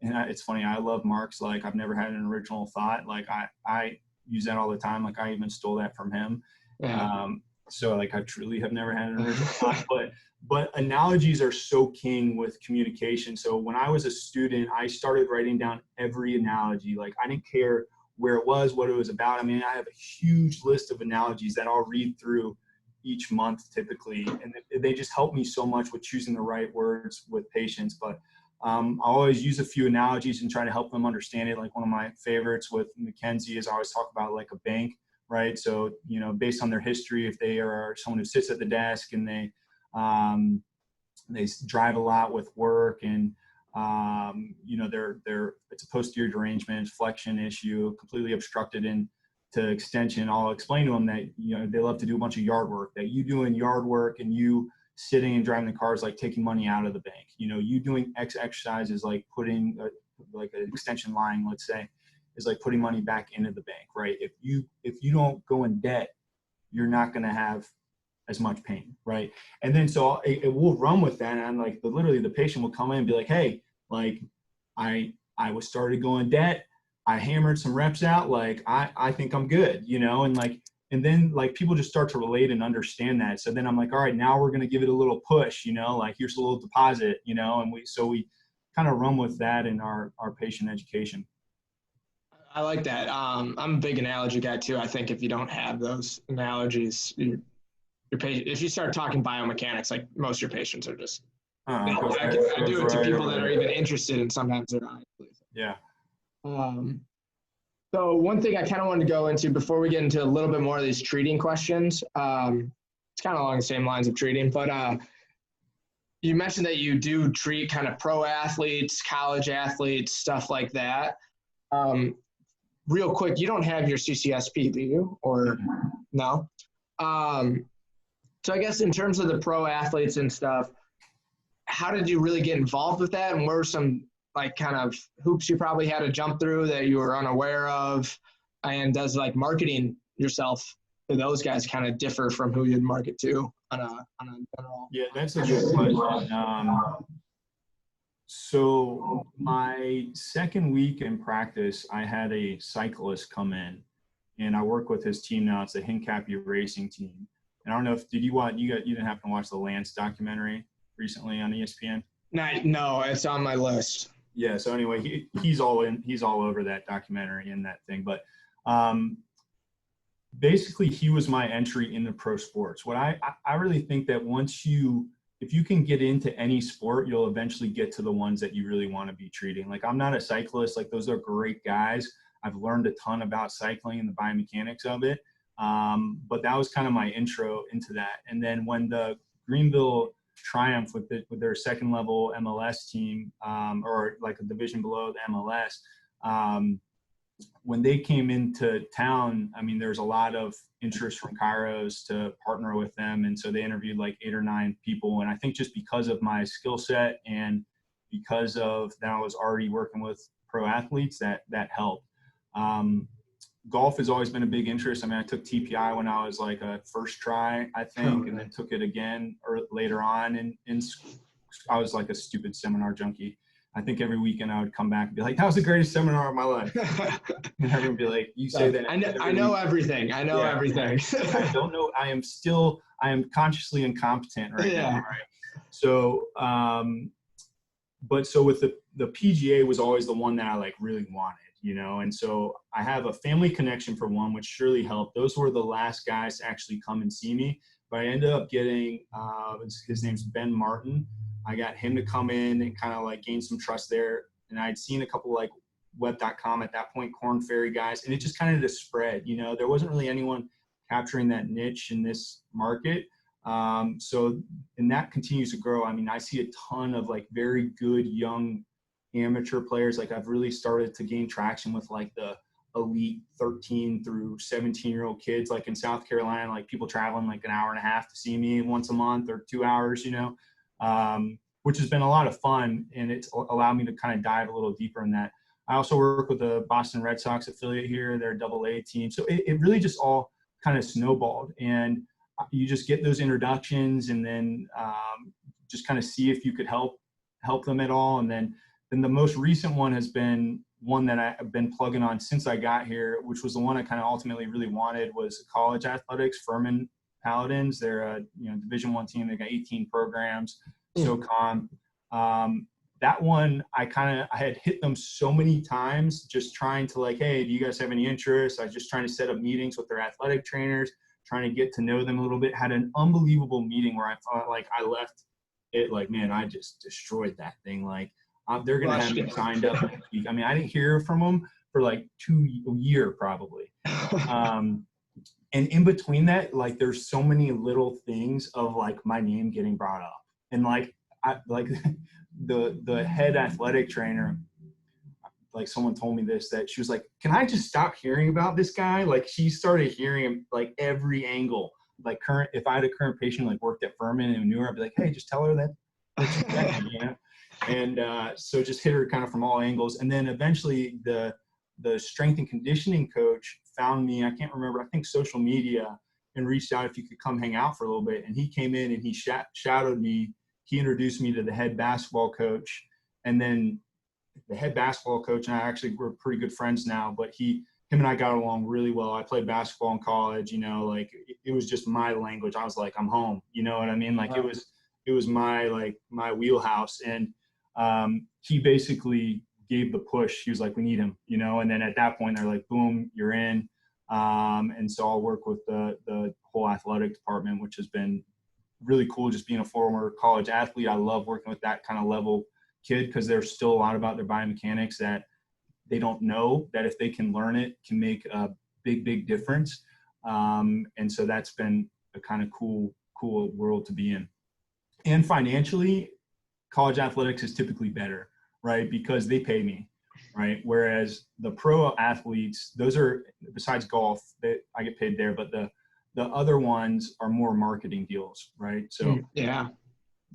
and it's funny, I love Mark's, like I've never had an original thought. Like I use that all the time. Like I even stole that from him. Yeah. So like I truly have never had an original thought, but analogies are so king with communication. So when I was a student, I started writing down every analogy. Like I didn't care where it was, what it was about. I mean, I have a huge list of analogies that I'll read through each month typically. And they just help me so much with choosing the right words with patients. But I always use a few analogies and try to help them understand it. Like one of my favorites with Mackenzie is I always talk about like a bank, right? So, you know, based on their history, if they are someone who sits at the desk and they drive a lot with work and, you know, it's a posterior derangement, flexion issue, completely obstructed into extension. I'll explain to them that, you know, they love to do a bunch of yard work, that you doing yard work and you sitting and driving the car is like taking money out of the bank. You know, you doing X exercises like putting like an extension line, let's say, is like putting money back into the bank, right? If you don't go in debt, you're not going to have as much pain, right? And then so it will run with that, and I'm like, literally the patient will come in and be like, hey, like I was started going debt, I hammered some reps out, like I think I'm good, you know, and then like people just start to relate and understand that. So then I'm like, all right, now we're going to give it a little push, you know, like here's a little deposit, you know, and we kind of run with that in our patient education. I like that. I'm a big analogy guy too. I think if you don't have those analogies, your patient, if you start talking biomechanics, like most of your patients are just, I do it to people that are even interested, and sometimes they're not. Yeah. So one thing I kind of wanted to go into before we get into a little bit more of these treating questions, it's kind of along the same lines of treating, but you mentioned that you do treat kind of pro athletes, college athletes, stuff like that. Real quick, you don't have your CCSP, do you? Or no? So I guess in terms of the pro athletes and stuff, how did you really get involved with that? And what were some like kind of hoops you probably had to jump through that you were unaware of? And does like marketing yourself to those guys kind of differ from who you'd market to on a general? Yeah, that's a good question. So my second week in practice, I had a cyclist come in, and I work with his team now. It's the Hincapie Racing team. And I don't know if you didn't happen to watch the Lance documentary recently on ESPN? No, it's on my list. Yeah. So anyway, he's all over that documentary and that thing. But basically, he was my entry into pro sports. What I really think that if you can get into any sport, you'll eventually get to the ones that you really want to be treating. Like I'm not a cyclist. Like those are great guys. I've learned a ton about cycling and the biomechanics of it. But that was kind of my intro into that. And then when the Greenville Triumph with their second level MLS team, or like a division below the MLS, when they came into town, I mean, there's a lot of interest from Kairos to partner with them. And so they interviewed like 8 or 9 people. And I think just because of my skill set and because of that I was already working with pro athletes, that helped. Golf has always been a big interest. I mean, I took TPI when I was like a first try, I think, and then took it again later on. And I was like a stupid seminar junkie. I think every weekend I would come back and be like, that was the greatest seminar of my life. And everyone would be like, you say that. I know everything. I know everything. I don't know. I am consciously incompetent right now. Right? So, so with the PGA was always the one that I like really wanted. You know, and so I have a family connection for one, which surely helped. Those were the last guys to actually come and see me. But I ended up getting, his name's Ben Martin. I got him to come in and kind of like gain some trust there. And I'd seen a couple like web.com at that point, Corn Ferry guys, and it just kind of just spread. You know, there wasn't really anyone capturing that niche in this market. And that continues to grow. I mean, I see a ton of like very good young amateur players. Like I've really started to gain traction with like the elite 13 through 17-year-old kids, like in South Carolina, like people traveling like an hour and a half to see me once a month or 2 hours, you know, which has been a lot of fun. And it's allowed me to kind of dive a little deeper in that. I also work with the Boston Red Sox affiliate here, their AA team. So it really just all kind of snowballed, and you just get those introductions and then just kind of see if you could help them at all. And then the most recent one has been one that I've been plugging on since I got here, which was the one I kind of ultimately really wanted, was college athletics. Furman Paladins, they're a Division I team. They got 18 programs. SoCon. That one, I had hit them so many times, just trying to like, hey, do you guys have any interest? I was just trying to set up meetings with their athletic trainers, trying to get to know them a little bit. Had an unbelievable meeting where I thought like I left it like, man, I just destroyed that thing. Like they're going to have me signed up next week. I mean, I didn't hear from them for like a year probably. And in between that, like, there's so many little things of like my name getting brought up. And like, the head athletic trainer, like someone told me this, that she was like, can I just stop hearing about this guy? Like, she started hearing him like every angle. Like, if I had a current patient like worked at Furman and knew her, I'd be like, hey, just tell her that you met me, you know? And so just hit her kind of from all angles. And then eventually the strength and conditioning coach found me, I can't remember, I think social media, and reached out if he could come hang out for a little bit. And he came in and he shadowed me. He introduced me to the head basketball coach. And then the head basketball coach and I actually were pretty good friends now, but him and I got along really well. I played basketball in college, you know, like it was just my language. I was like, I'm home, you know what I mean? Like, wow. It was my wheelhouse. And he basically gave the push. He was like, we need him, you know? And then at that point they're like, boom, you're in. And so I'll work with the whole athletic department, which has been really cool. Just being a former college athlete, I love working with that kind of level kid, because there's still a lot about their biomechanics that they don't know, that if they can learn it can make a big difference. And so that's been a kind of cool world to be in. And financially, college athletics is typically better, right? Because they pay me, right? Whereas the pro athletes, those are, besides golf, that I get paid there, but the other ones are more marketing deals, right? So yeah.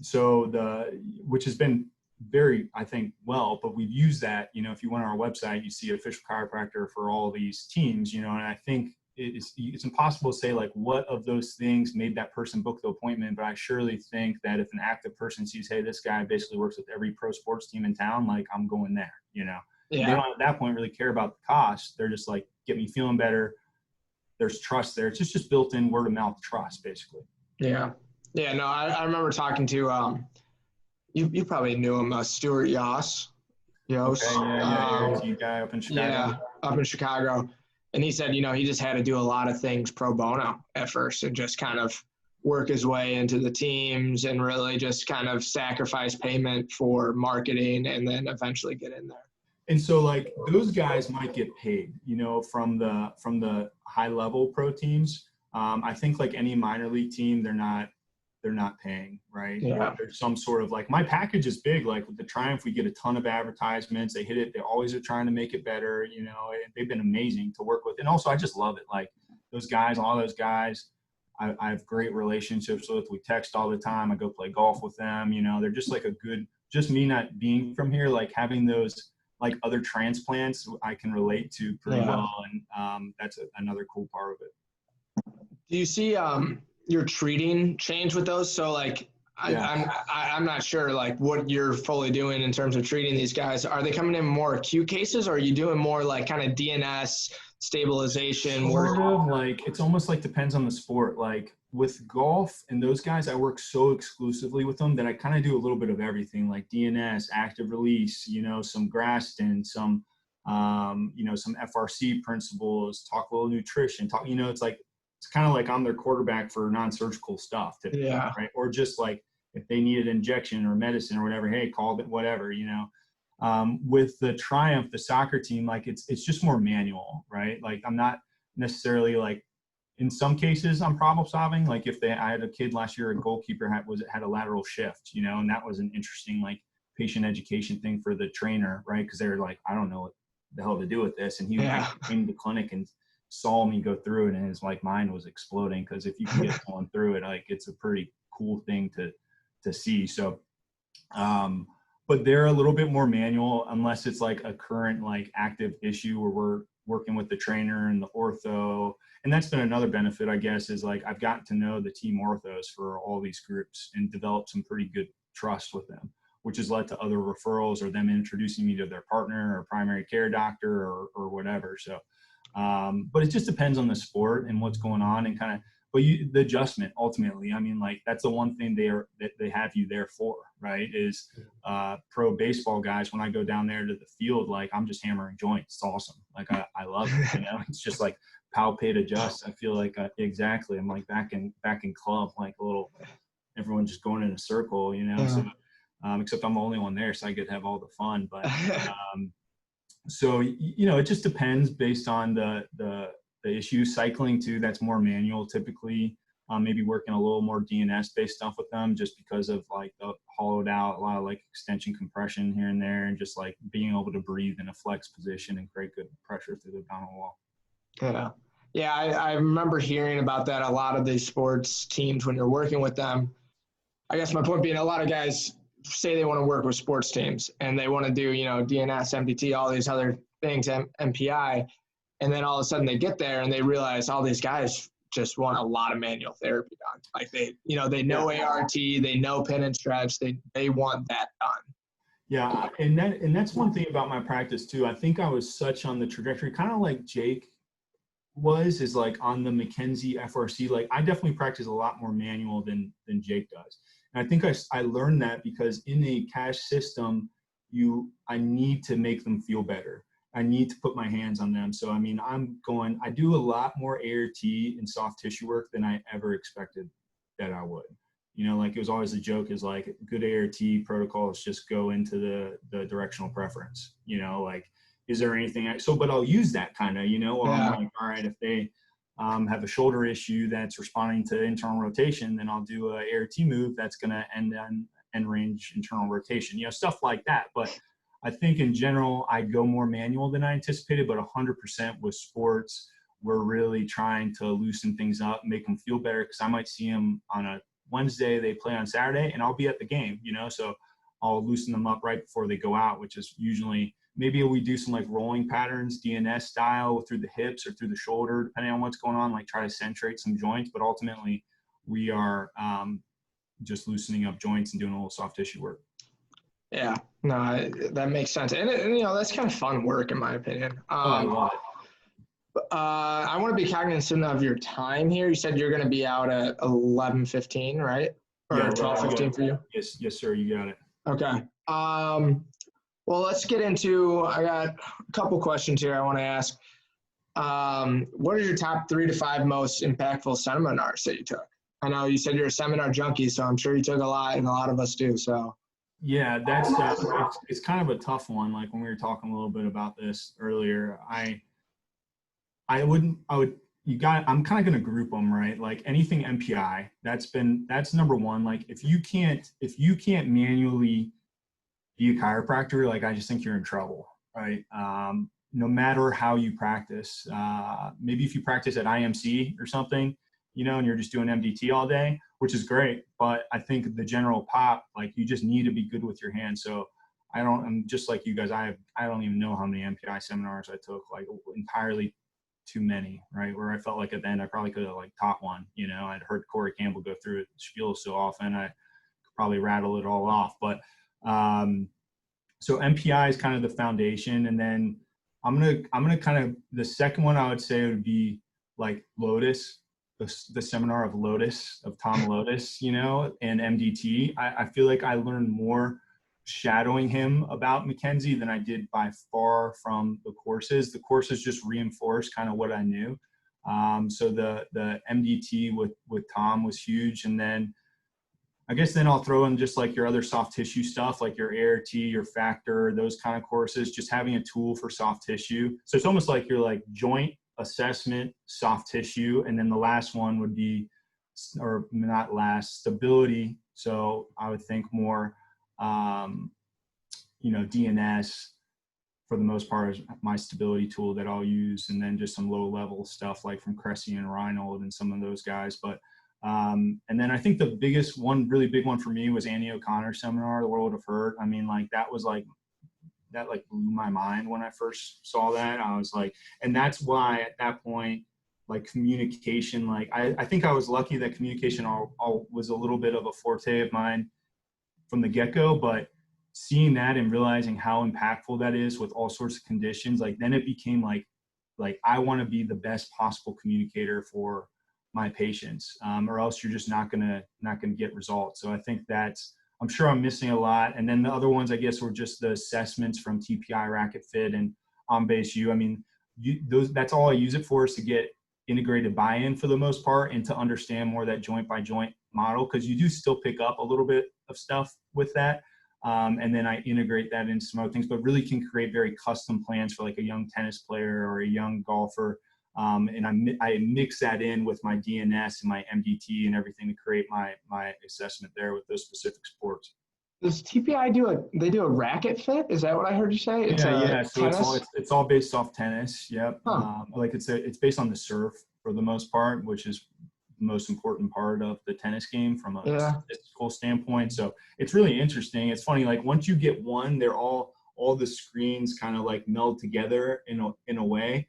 So which has been very, I think, well, but we've used that, you know, if you went on our website, you see official chiropractor for all these teams, you know, and I think it's impossible to say like what of those things made that person book the appointment, but I surely think that if an active person sees, hey, this guy basically works with every pro sports team in town, like, I'm going there, you know. Yeah. They don't at that point really care about the cost. They're just like, get me feeling better. There's trust there. It's just built in word of mouth trust, basically. Yeah. Yeah. No, I remember talking to, you probably knew him, Stuart Yoss. Okay, yeah, guy up in Chicago. Yeah, up in Chicago. And he said, you know, he just had to do a lot of things pro bono at first and just kind of work his way into the teams and really just kind of sacrifice payment for marketing and then eventually get in there. And so like those guys might get paid, you know, from the high level pro teams. I think like any minor league team, they're not paying, right? Yeah. There's some sort of like, my package is big. Like with the Triumph, we get a ton of advertisements. They hit it. They always are trying to make it better. You know, they've been amazing to work with. And also I just love it. Like those guys, all those guys, I have great relationships with. We text all the time. I go play golf with them. You know, they're just like just me not being from here, like having those like other transplants I can relate to pretty well. And that's another cool part of it. Do you see your treating change with those? So like, I'm not sure like what you're fully doing in terms of treating these guys. Are they coming in more acute cases, or are you doing more like kind of DNS stabilization? Sort of like, it's almost like depends on the sport. Like with golf and those guys, I work so exclusively with them that I kind of do a little bit of everything, like DNS, active release, you know, some Graston, some, you know, some FRC principles, talk a little nutrition, you know, it's kind of like I'm their quarterback for non-surgical stuff typically, right? Or just like if they need an injection or medicine or whatever, hey, call it whatever, you know. With the Triumph, the soccer team, like it's just more manual, right? Like I'm not necessarily like, in some cases I'm problem solving. Like I had a kid last year, a goalkeeper had a lateral shift, you know, and that was an interesting like patient education thing for the trainer, right? Because they were like, I don't know what the hell to do with this. And he came to the clinic and saw me go through it, and his like mind was exploding, because if you can get someone through it, like it's a pretty cool thing to see. So but they're a little bit more manual unless it's like a current like active issue where we're working with the trainer and the ortho. And that's been another benefit, I guess, is like I've gotten to know the team orthos for all these groups and developed some pretty good trust with them, which has led to other referrals or them introducing me to their partner or primary care doctor or whatever. So but it just depends on the sport and what's going on, and kind of, but the adjustment ultimately, I mean, like that's the one thing that they have you there for, right? Is pro baseball guys, when I go down there to the field, like I'm just hammering joints. It's awesome. Like I love it, you know. It's just like palpate, adjust. I feel like exactly. I'm like back in club, like a little, everyone just going in a circle, you know. So except I'm the only one there, so I get to have all the fun. But so, it just depends based on the issue. Cycling too, that's more manual typically. Maybe working a little more DNS based stuff with them just because of like the hollowed out, a lot of like extension compression here and there, and just like being able to breathe in a flex position and create good pressure through the abdominal wall. Yeah. Yeah, I remember hearing about that. A lot of these sports teams, when you're working with them, I guess my point being, a lot of guys say they want to work with sports teams and they want to do, DNS, MDT, all these other things, MPI. And then all of a sudden they get there and they realize all these guys just want a lot of manual therapy done. Like they know ART, they know pin and stretch, they want that done. Yeah, and that's one thing about my practice too. I think I was such on the trajectory, kind of like Jake is like on the McKenzie FRC. Like I definitely practice a lot more manual than Jake does. And I think I learned that because in a cash system, I need to make them feel better. I need to put my hands on them. So, I mean, I do a lot more ART and soft tissue work than I ever expected that I would. Like it was always a joke is like good ART protocols just go into the directional preference, like, is there anything, but I'll use that kind of, I'm like, all right, if they have a shoulder issue that's responding to internal rotation, then I'll do a ART move that's going to end range internal rotation, stuff like that. But I think in general, I go more manual than I anticipated, but 100% with sports, we're really trying to loosen things up, make them feel better. Cause I might see them on a Wednesday, they play on Saturday and I'll be at the game, so I'll loosen them up right before they go out, which is usually, maybe we do some like rolling patterns, DNS style through the hips or through the shoulder, depending on what's going on, like try to centrate some joints, but ultimately we are just loosening up joints and doing a little soft tissue work. Yeah, no, that makes sense. And that's kind of fun work in my opinion. I love it. I want to be cognizant of your time here. You said you're going to be out at 11:15, right? Or 12:15 for you? Yes, sir. You got it. Okay. Well, let's get into, I got a couple questions here I want to ask. What are your top 3 to 5 most impactful seminars that you took? I know you said you're a seminar junkie, so I'm sure you took a lot, and a lot of us do. So. Yeah, that's it's kind of a tough one. Like when we were talking a little bit about this earlier, I'm kind of going to group them, right? Like anything MPI, that's number one. Like if you can't manually be a chiropractor, like I just think you're in trouble, right? No matter how you practice, maybe if you practice at IMC or something, and you're just doing MDT all day, which is great. But I think the general pop, like you just need to be good with your hands. So I'm just like you guys, I don't even know how many MPI seminars I took, like entirely too many, right? Where I felt like at the end, I probably could have like taught one, I'd heard Corey Campbell go through it, spiel so often, I could probably rattle it all off. But so MPI is kind of the foundation. And then I'm gonna kind of, the second one I would say would be like Lotus, the seminar of Lotus, of Tom Lotus, and MDT. I feel like I learned more shadowing him about McKenzie than I did by far from the courses. The courses just reinforced kind of what I knew. So the MDT with Tom was huge. And then I guess then I'll throw in just like your other soft tissue stuff, like your ART, your factor, those kind of courses, just having a tool for soft tissue. So it's almost like you're like joint assessment, soft tissue. And then the last one would be, or not last, stability. So I would think more, DNS for the most part is my stability tool that I'll use. And then just some low level stuff like from Cressy and Reinhold and some of those guys. But and then I think the biggest one, really big one for me was Annie O'Connor's seminar, The World of Hurt. I mean, like that blew my mind when I first saw that. I was like, and that's why at that point, like communication, like I think I was lucky that communication all was a little bit of a forte of mine from the get-go, but seeing that and realizing how impactful that is with all sorts of conditions, like then it became like I want to be the best possible communicator for my patients, or else you're just not gonna get results. So I think I'm sure I'm missing a lot. And then the other ones, I guess, were just the assessments from TPI, Racket Fit, and On Base U. I mean, that's all I use it for, is to get integrated buy-in for the most part and to understand more that joint by joint model, because you do still pick up a little bit of stuff with that. And then I integrate that into some other things, but really can create very custom plans for like a young tennis player or a young golfer. And I mix that in with my DNS and my MDT and everything to create my assessment there with those specific sports. Does TPI do a racket fit? Is that what I heard you say? It's Yeah. So tennis? it's all based off tennis. Yep. Huh. Like it's based on the serve for the most part, which is the most important part of the tennis game from a statistical standpoint. So it's really interesting. It's funny, like once you get one, they're all the screens kind of like meld together in a way.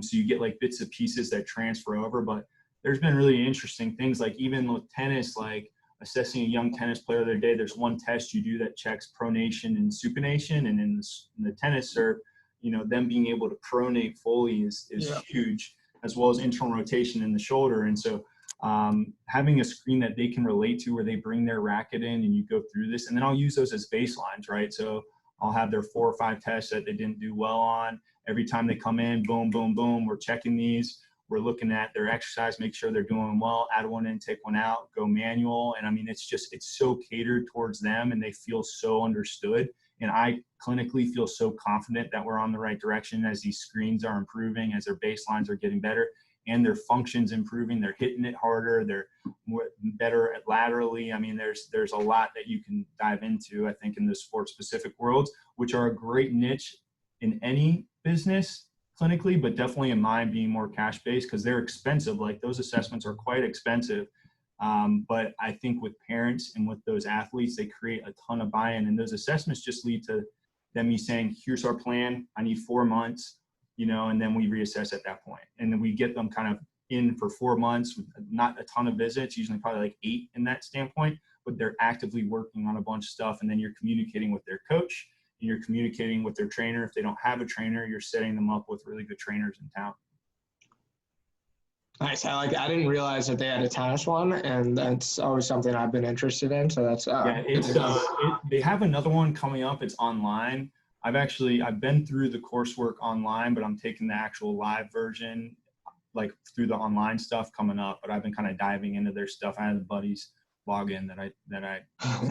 So you get like bits and pieces that transfer over. But there's been really interesting things, like even with tennis, like assessing a young tennis player the other day, there's one test you do that checks pronation and supination. And in the tennis serve, them being able to pronate fully is huge, as well as internal rotation in the shoulder. And so having a screen that they can relate to, where they bring their racket in and you go through this, and then I'll use those as baselines, right? So I'll have their 4 or 5 tests that they didn't do well on. Every time they come in, boom, boom, boom, we're checking these. We're looking at their exercise, make sure they're doing well, add one in, take one out, go manual. And I mean, it's so catered towards them, and they feel so understood. And I clinically feel so confident that we're on the right direction as these screens are improving, as their baselines are getting better, and their function's improving. They're hitting it harder. They're better at laterally. I mean, there's a lot that you can dive into, I think, in the sport specific worlds, which are a great niche in any business clinically, but definitely in mine being more cash based, because they're expensive. Like those assessments are quite expensive. But I think with parents and with those athletes, they create a ton of buy-in, and those assessments just lead to them me saying, here's our plan. I need 4 months, and then we reassess at that point. And then we get them kind of in for 4 months with not a ton of visits, usually probably like 8 in that standpoint, but they're actively working on a bunch of stuff. And then you're communicating with their coach, and you're communicating with their trainer. If they don't have a trainer, you're setting them up with really good trainers in town. Nice. I didn't realize that they had a tennis one, and that's always something I've been interested in. So that's they have another one coming up. It's online. I've been through the coursework online, but I'm taking the actual live version, like through the online stuff coming up. But I've been kind of diving into their stuff. I have the buddies login that I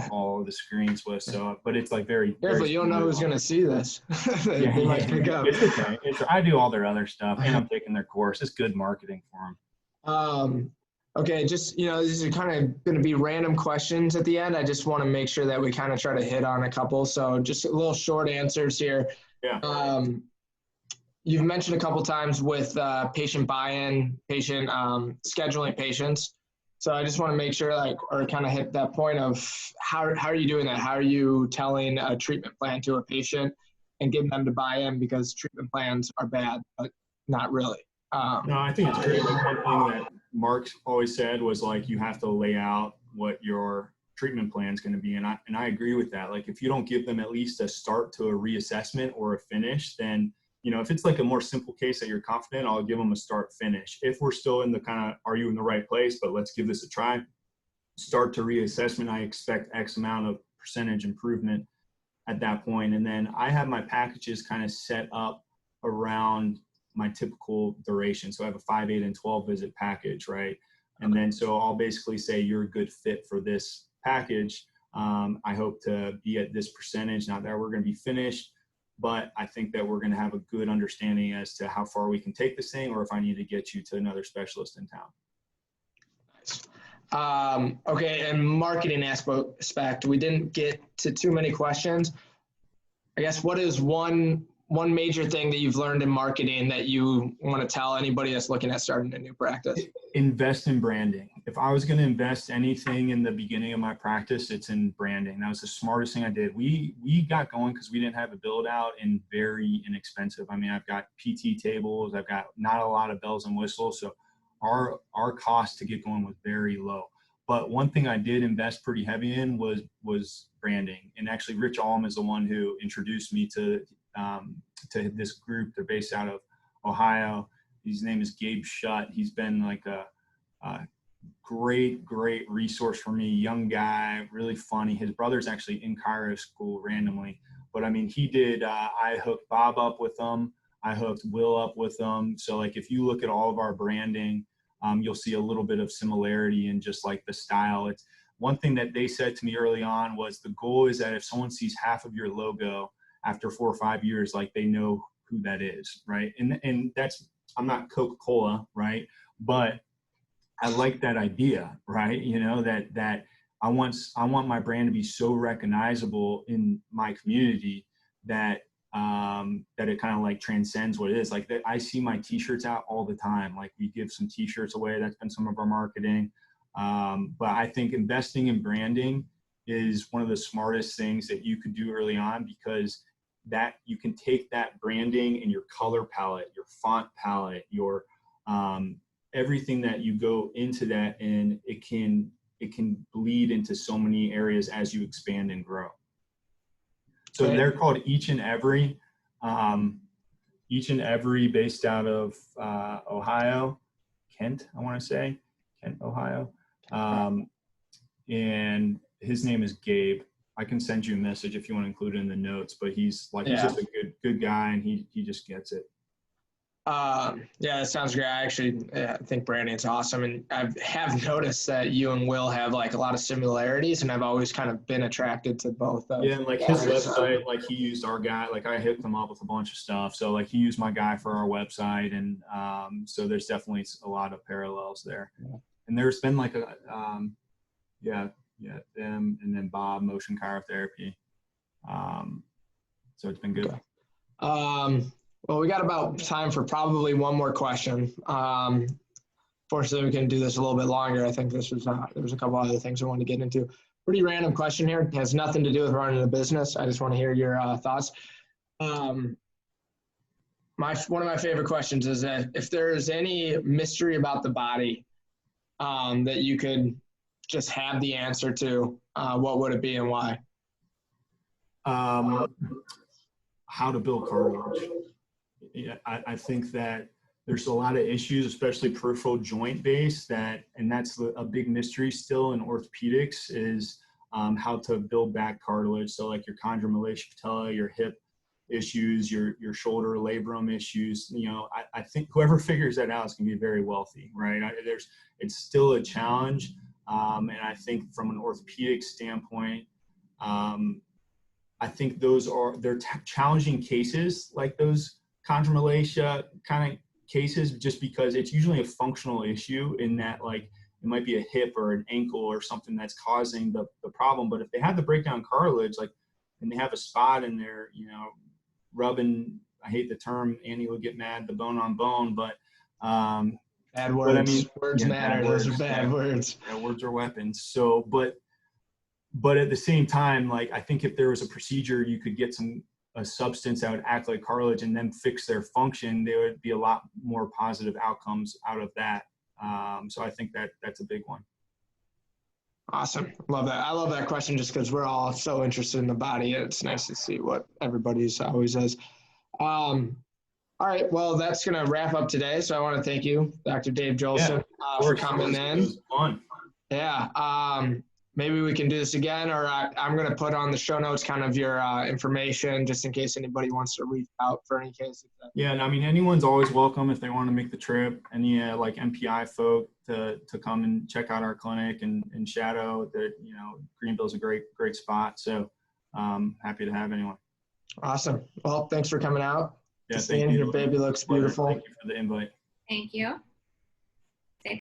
follow the screens with. So, but it's like very careful. You don't know who's going to see this. They might pick up. It's okay. I do all their other stuff, and I'm taking their course. It's good marketing for them. Okay, just, these are kind of going to be random questions at the end. I just want to make sure that we kind of try to hit on a couple. So just a little short answers here. Yeah. You've mentioned a couple times with patient buy-in, patient scheduling patients. So I just want to make sure, or kind of hit that point of how are you doing that? How are you telling a treatment plan to a patient and getting them to buy in, because treatment plans are bad, but not really. No, I think it's great. Like one thing that Mark always said was like, you have to lay out what your treatment plan is going to be. And I agree with that. Like if you don't give them at least a start to a reassessment or a finish, then, if it's like a more simple case that you're confident, I'll give them a start finish. If we're still in the kind of, are you in the right place, but let's give this a try, start to reassessment, I expect X amount of percentage improvement at that point. And then I have my packages kind of set up around my typical duration. So I have a 5, 8, and 12 visit package, right? And then so I'll basically say you're a good fit for this package. I hope to be at this percentage. Not that we're going to be finished, but I think that we're going to have a good understanding as to how far we can take this thing, or if I need to get you to another specialist in town. Okay, and marketing aspect, we didn't get to too many questions. I guess what is one major thing that you've learned in marketing that you want to tell anybody that's looking at starting a new practice? Invest in branding. If I was going to invest anything in the beginning of my practice, it's in branding. That was the smartest thing I did. We got going because we didn't have a build out and very inexpensive. I mean, I've got PT tables. I've got not a lot of bells and whistles. So our cost to get going was very low. But one thing I did invest pretty heavy in was branding. And actually Rich Alm is the one who introduced me to this group. They're based out of Ohio. His name is Gabe Shutt. He's been like a great resource for me. Young guy, really funny. His brother's actually in Cairo school randomly. But I mean, he did, I hooked Bob up with them. I hooked Will up with them. So like, if you look at all of our branding, you'll see a little bit of similarity in just like the style. It's one thing that they said to me early on was the goal is that if someone sees half of your logo after 4 or 5 years, like they know who that is, right? And that's, I'm not Coca-Cola, right? But I like that idea, right? You know, that I want my brand to be so recognizable in my community that that it kind of like transcends what it is. Like that, I see my t-shirts out all the time. Like we give some t-shirts away. That's been some of our marketing. But I think investing in branding is one of the smartest things that you could do early on, because that you can take that branding and your color palette, your font palette, your everything that you go into that, and it can bleed into so many areas as you expand and grow. So they're called Each and Every, based out of Ohio, Kent, I want to say, Kent, Ohio. And his name is Gabe. I can send you a message if you want to include it in the notes, but he's just a good guy, and he just gets it. Yeah, that sounds great. I think branding's awesome, and I have noticed that you and Will have like a lot of similarities, and I've always kind of been attracted to both. Yeah, and like his website, like he used our guy. Like I hooked him up with a bunch of stuff, so like he used my guy for our website, and so there's definitely a lot of parallels there. Yeah. And there's been like a them and then Bob Motion Chirotherapy. So it's been good. Okay. Well, we got about time for probably one more question. Fortunately, we can do this a little bit longer. I think there was a couple other things I wanted to get into. Pretty random question here. It has nothing to do with running a business. I just want to hear your thoughts. One of my favorite questions is that if there's any mystery about the body that you could just have the answer to, what would it be and why? How to build cartilage. Yeah, I think that there's a lot of issues, especially peripheral joint based, and that's a big mystery still in orthopedics, is how to build back cartilage. So like your chondromalacia patella, your hip issues, your shoulder labrum issues. You know, I think whoever figures that out is going to be very wealthy, right? It's still a challenge, and I think from an orthopedic standpoint, I think they're challenging cases, like those chondromalacia kind of cases, just because it's usually a functional issue in that, like, it might be a hip or an ankle or something that's causing the problem. But if they have the breakdown cartilage, like, and they have a spot in there, you know, rubbing, I hate the term, Annie will get mad, the bone on bone, but bad words. But I mean, words matter. Those are bad words. Yeah, words are weapons. So, but at the same time, like, I think if there was a procedure, you could get a substance that would act like cartilage and then fix their function, there would be a lot more positive outcomes out of that. So I think that's a big one. Awesome. Love that. I love that question just because we're all so interested in the body. It's nice to see what everybody's always says. All right. Well, that's going to wrap up today. So I want to thank you, Dr. Dave Jolson, for coming in. It was fun. Yeah. Maybe we can do this again, or I'm going to put on the show notes kind of your information just in case anybody wants to reach out for any case. Yeah, and I mean, anyone's always welcome if they want to make the trip. Any like MPI folk to come and check out our clinic and shadow that, you know, Greenville's a great spot. So happy to have anyone. Awesome. Well, thanks for coming out. Yeah, thank you. Your baby looks beautiful. Thank you for the invite. Thank you.